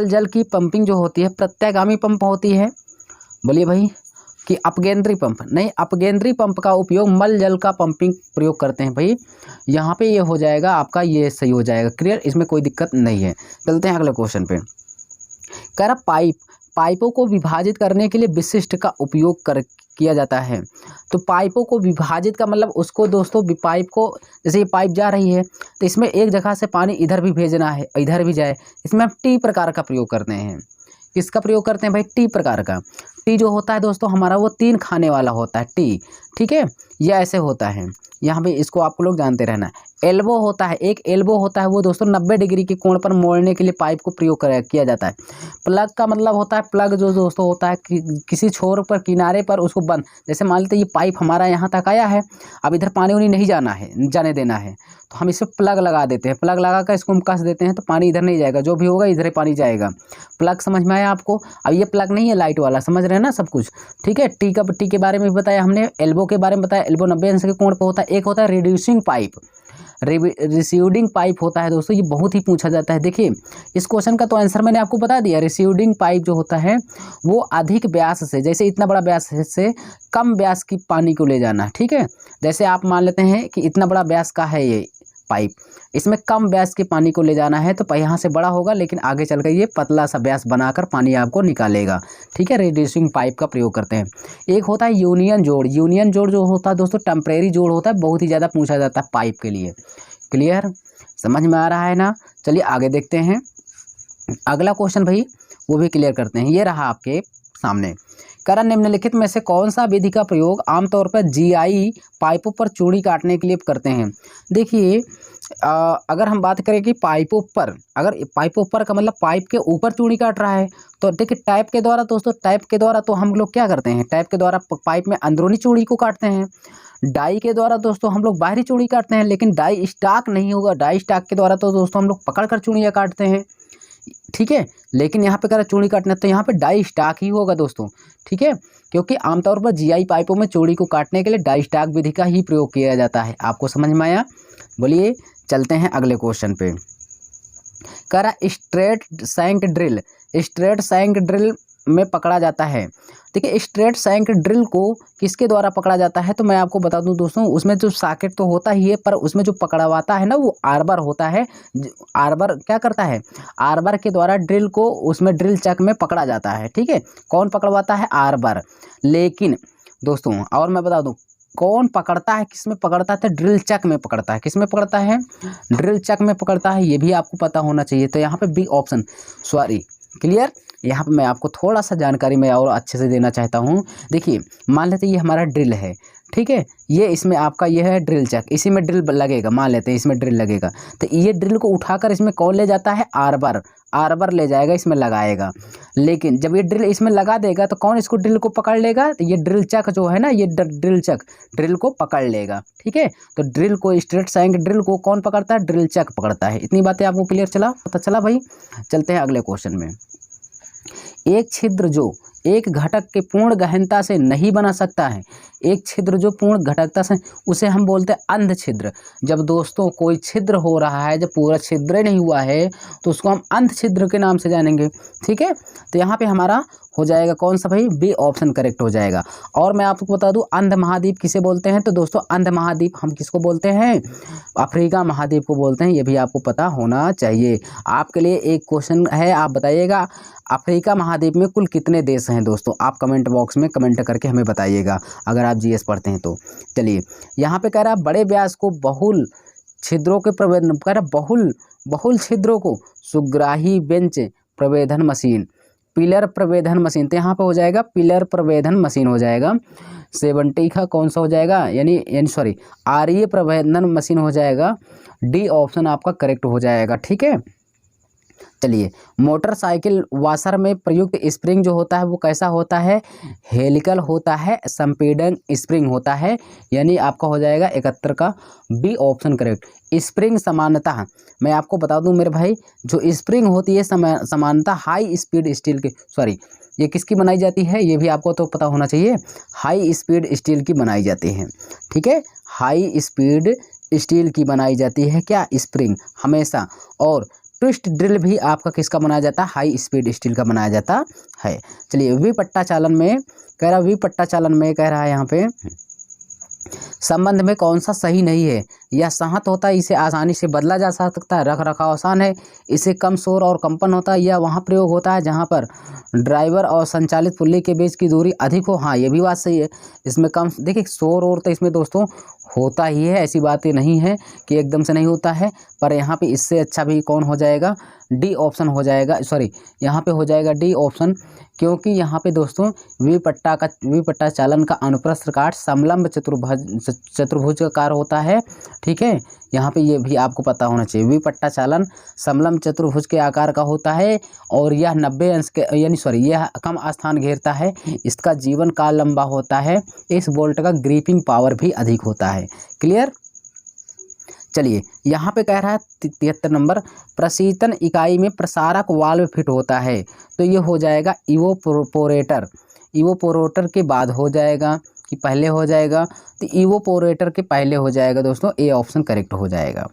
जल की पंपिंग जो होती है प्रत्यागामी पंप होती है। बोलिए भाई, कि अपकेंद्री पंप? नहीं, अपकेंद्री पंप का उपयोग मल जल का पंपिंग प्रयोग करते हैं भाई। यहाँ पे ये हो जाएगा आपका, ये सही हो जाएगा, क्लियर, इसमें कोई दिक्कत नहीं है। चलते हैं अगले क्वेश्चन पे। कह रहा पाइपों को विभाजित करने के लिए विशिष्ट का उपयोग किया जाता है। तो पाइपों को विभाजित का मतलब उसको दोस्तों, पाइप को, जैसे ये पाइप जा रही है तो इसमें एक जगह से पानी इधर भी भेजना है, इधर भी जाए, इसमें हम टी प्रकार का प्रयोग करते हैं। किसका प्रयोग करते हैं भाई? टी प्रकार का। टी जो होता है दोस्तों हमारा, वो 3 खाने वाला होता है टी, ठीक है। यह ऐसे होता है, यहाँ पे इसको आप लोग जानते रहना। एल्बो होता है, एक एल्बो होता है, वो दोस्तों 90 डिग्री के कोण पर मोड़ने के लिए पाइप को प्रयोग किया जाता है। प्लग का मतलब होता है, प्लग जो दोस्तों होता है कि किसी छोर पर, किनारे पर उसको बंद, जैसे मान लेते ये पाइप हमारा यहाँ तक आया है, अब इधर पानी उनी नहीं जाने देना है, तो हम इसे प्लग लगा देते हैं। प्लग लगा कर इसको हम कस देते हैं तो पानी इधर नहीं जाएगा, जो भी होगा इधर ही पानी जाएगा। प्लग समझ में आया आपको? अब ये प्लग नहीं है लाइट वाला, समझ रहे हैं ना सब कुछ, ठीक है। टी के बारे में बताया हमने, एल्बो के बारे में बताया। एल्बो 90 अंश के कोण पर होता है। एक होता है रिड्यूसिंग पाइप, रिसीडिंग पाइप होता है दोस्तों, ये बहुत ही पूछा जाता है। देखिए इस क्वेश्चन का तो आंसर मैंने आपको बता दिया। रिसीडिंग पाइप जो होता है वो अधिक व्यास से, जैसे इतना बड़ा व्यास से कम व्यास की पानी को ले जाना, ठीक है। जैसे आप मान लेते हैं कि इतना बड़ा व्यास का है ये पाइप। इसमें कम व्यास के पानी को ले जाना है तो यहाँ से बड़ा होगा, लेकिन आगे चल कर ये पतला सा व्यास बनाकर पानी आपको निकालेगा। ठीक है, रिड्यूसिंग पाइप का प्रयोग करते हैं। एक होता है यूनियन जोड़। यूनियन जोड़ जो होता है दोस्तों टेम्परेरी जोड़ होता है, बहुत ही ज़्यादा पूछा जाता है पाइप के लिए। क्लियर, समझ में आ रहा है ना। चलिए आगे देखते हैं अगला क्वेश्चन भाई, वो भी क्लियर करते हैं। ये रहा आपके सामने, करण निम्नलिखित में से कौन सा विधि का प्रयोग आमतौर पर जीआई पाइपों पर चूड़ी काटने के लिए करते हैं। देखिए अगर हम बात करें कि पाइपों पर, अगर पाइपों पर का मतलब पाइप के ऊपर चूड़ी काट रहा है, तो देखिए टैप के द्वारा दोस्तों, टैप के द्वारा तो हम लोग क्या करते हैं, टैप के द्वारा पाइप में अंदरूनी चूड़ी को काटते हैं। डाई के द्वारा दोस्तों हम लोग बाहरी चूड़ी काटते हैं, लेकिन डाई स्टाक नहीं होगा। डाई स्टाक के द्वारा तो दोस्तों हम लोग पकड़ कर चूड़ियाँ काटते हैं। ठीक है, लेकिन यहाँ पे अगर चूड़ी काटना है तो यहाँ पे डाई स्टाक ही होगा दोस्तों। ठीक है, क्योंकि आमतौर पर जीआई पाइपों में चूड़ी को काटने के लिए डाई स्टाक विधि का ही प्रयोग किया जाता है। आपको समझ में आया। बोलिए चलते हैं अगले क्वेश्चन पे। कह रहा स्ट्रेट सैंक ड्रिल। स्ट्रेट सैंक ड्रिल में पकड़ा जाता है। देखिए स्ट्रेट सैंक ड्रिल को किसके द्वारा पकड़ा जाता है, तो मैं आपको बता दूं दोस्तों, उसमें जो सॉकेट तो होता ही है, पर उसमें जो पकड़वाता है ना वो आर्बर होता है। आर्बर क्या करता है, आर्बर के द्वारा ड्रिल को उसमें ड्रिल चक में पकड़ा जाता है। ठीक है, कौन पकड़वाता है, आर्बर। लेकिन दोस्तों और मैं बता दूं कौन पकड़ता है, किस में पकड़ता है, तो ड्रिल चक में पकड़ता है। किस में पकड़ता है, ड्रिल चक में पकड़ता है। ये भी आपको पता होना चाहिए। तो यहाँ पे बी ऑप्शन, सॉरी क्लियर। यहाँ पे मैं आपको थोड़ा सा जानकारी मैं और अच्छे से देना चाहता हूँ। देखिए मान लेते ये हमारा ड्रिल है, ठीक है, ये इसमें आपका ये है ड्रिल चक, इसी में ड्रिल लगेगा। मान लेते हैं इसमें ड्रिल लगेगा, तो ये ड्रिल को उठाकर इसमें कौन ले जाता है, आर्बर। आर्बर ले जाएगा, इसमें लगाएगा। लेकिन जब ये ड्रिल इसमें लगा देगा तो कौन इसको ड्रिल को पकड़ लेगा, तो ये ड्रिल चक जो है ना, ये ड्रिल चक ड्रिल को पकड़ लेगा। ठीक है, तो ड्रिल को, स्ट्रेट सैंक ड्रिल को कौन पकड़ता है, ड्रिल चक पकड़ता है। इतनी बातें आपको क्लियर चला, पता चला भाई। चलते हैं अगले क्वेश्चन में। एक छिद्र जो एक घटक के पूर्ण गहनता से नहीं बना सकता है, एक छिद्र जो पूर्ण घटकता से, उसे हम बोलते हैं अंध छिद्र। जब दोस्तों कोई छिद्र हो रहा है, जब पूरा छिद्र नहीं हुआ है, तो उसको हम अंध छिद्र के नाम से जानेंगे। ठीक है, तो यहाँ पे हमारा हो जाएगा कौन सा भाई, बी ऑप्शन करेक्ट हो जाएगा। और मैं आपको बता दूं अंध महाद्वीप किसे बोलते हैं, तो दोस्तों अंध महाद्वीप हम किसको बोलते हैं, अफ्रीका महाद्वीप को बोलते हैं। ये भी आपको पता होना चाहिए। आपके लिए एक क्वेश्चन है, आप बताइएगा अफ्रीका महाद्वीप में कुल कितने देश हैं दोस्तों। आप कमेंट बॉक्स में कमेंट करके हमें बताइएगा अगर आप जीएस पढ़ते हैं तो। चलिए यहाँ पे कह रहा है बड़े व्यास को बहुल छिद्रों के प्रवेदन, कह रहा बहुल छिद्रों को सुग्राही बेंच प्रवेदन मशीन, पिलर प्रवेदन मशीन, तो यहाँ पे हो जाएगा पिलर प्रवेदन मशीन हो जाएगा। 70 का कौन सा हो जाएगा, यानी सॉरी आर्य प्रवेदन मशीन हो जाएगा। डी ऑप्शन आपका करेक्ट हो जाएगा। ठीक है, चलिए मोटरसाइकिल वॉशर में प्रयुक्त स्प्रिंग जो होता है वो कैसा होता है, हेलिकल होता है, संपीड़न स्प्रिंग होता है। यानी आपका हो जाएगा 71 का बी ऑप्शन करेक्ट। स्प्रिंग समानता मैं आपको बता दूं मेरे भाई, जो स्प्रिंग होती है समानता हाई स्पीड स्टील की, सॉरी ये किसकी बनाई जाती है, ये भी आपको तो पता होना चाहिए, हाई स्पीड स्टील की बनाई जाती है। ठीक है, हाई स्पीड स्टील की बनाई जाती है क्या, स्प्रिंग हमेशा। और ट्विस्ट ड्रिल भी आपका किसका बनाया जाता है, हाई स्पीड स्टील का बनाया जाता है। चलिए विपट्टा चालन में कह रहा, विपट्टा चालन में कह रहा है यहाँ पे संबंध में कौन सा सही नहीं है, यह सहत होता है, इसे आसानी से बदला जा सकता है, रख रखाव आसान है, इसे कम शोर और कंपन होता है, यह वहाँ प्रयोग होता है जहाँ पर ड्राइवर और संचालित पुल्ली के बीच की दूरी अधिक हो। हाँ ये भी बात सही है, इसमें कम, देखिए शोर और तो इसमें दोस्तों होता ही है, ऐसी बातें नहीं है कि एकदम से नहीं होता है, पर यहाँ पे इससे अच्छा भी कौन हो जाएगा, डी ऑप्शन हो जाएगा, सॉरी यहाँ पे हो जाएगा डी ऑप्शन, क्योंकि यहाँ पे दोस्तों विपट्टा चालन का अनुप्रस्थ काट समलंब चतुर्भुजाकार होता है। ठीक है, यहाँ पे ये भी आपको पता होना चाहिए, विपट्टा चालन समलंब चतुर्भुज के आकार का होता है और यह 90 अंश के, यानी सॉरी यह कम स्थान घेरता है, इसका जीवन काल लंबा होता है, इस बोल्ट का ग्रिपिंग पावर भी अधिक होता है। क्लियर। चलिए यहाँ पे कह रहा है 73 नंबर, प्रशीतन इकाई में प्रसारक वाल्व फिट होता है, तो ये हो जाएगा इवोपोरेटर। इवोपोरेटर के बाद हो जाएगा कि पहले हो जाएगा, तो इवोपोरेटर के पहले हो जाएगा दोस्तों, ए ऑप्शन करेक्ट हो जाएगा।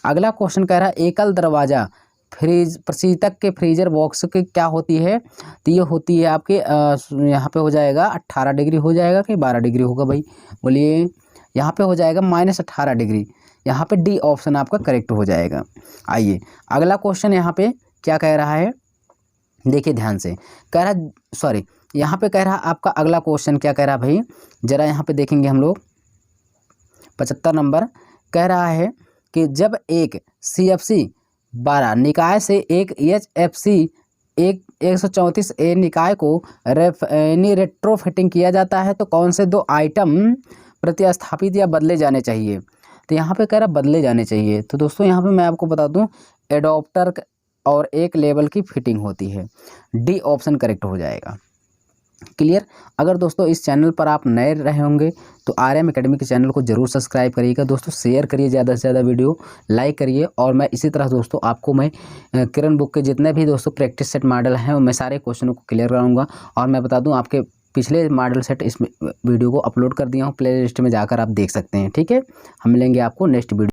अगला क्वेश्चन कह रहा है एकल दरवाज़ा फ्रीज प्रशीतक के फ्रीजर बॉक्स की क्या होती है, तो ये होती है आपके यहाँ पे हो जाएगा 18 डिग्री हो जाएगा कि 12 डिग्री होगा भाई, बोलिए। यहाँ पे हो जाएगा -18 डिग्री। यहाँ पे डी ऑप्शन आपका करेक्ट हो जाएगा। आइए अगला क्वेश्चन यहाँ पे क्या कह रहा है, देखिए ध्यान से। कह रहा सॉरी यहाँ पे कह रहा आपका अगला क्वेश्चन क्या कह रहा भाई, ज़रा यहाँ पे देखेंगे हम लोग। 75 नंबर कह रहा है कि जब एक CFC 12 निकाय से एक HFC 134A निकाय को रेट्रोफिटिंग किया जाता है तो कौन से 2 आइटम प्रतिस्थापित या बदले जाने चाहिए। तो यहाँ पे कह रहा बदले जाने चाहिए। तो दोस्तों यहाँ पे मैं आपको बता दूँ एडोप्टर और एक लेवल की फिटिंग होती है। डी ऑप्शन करेक्ट हो जाएगा। क्लियर। अगर दोस्तों इस चैनल पर आप नए रहे होंगे तो RM एकेडमी के चैनल को जरूर सब्सक्राइब करिएगा दोस्तों, शेयर करिए ज़्यादा से ज़्यादा वीडियो, लाइक करिए। और मैं इसी तरह दोस्तों आपको मैं किरण बुक के जितने भी दोस्तों प्रैक्टिस सेट मॉडल हैं मैं सारे क्वेश्चनों को क्लियर कराऊंगा। और मैं बता दूं आपके पिछले मॉडल सेट इस वीडियो को अपलोड कर दिया हूँ, प्ले लिस्ट में जाकर आप देख सकते हैं। ठीक है, हम मिलेंगे आपको नेक्स्ट वीडियो।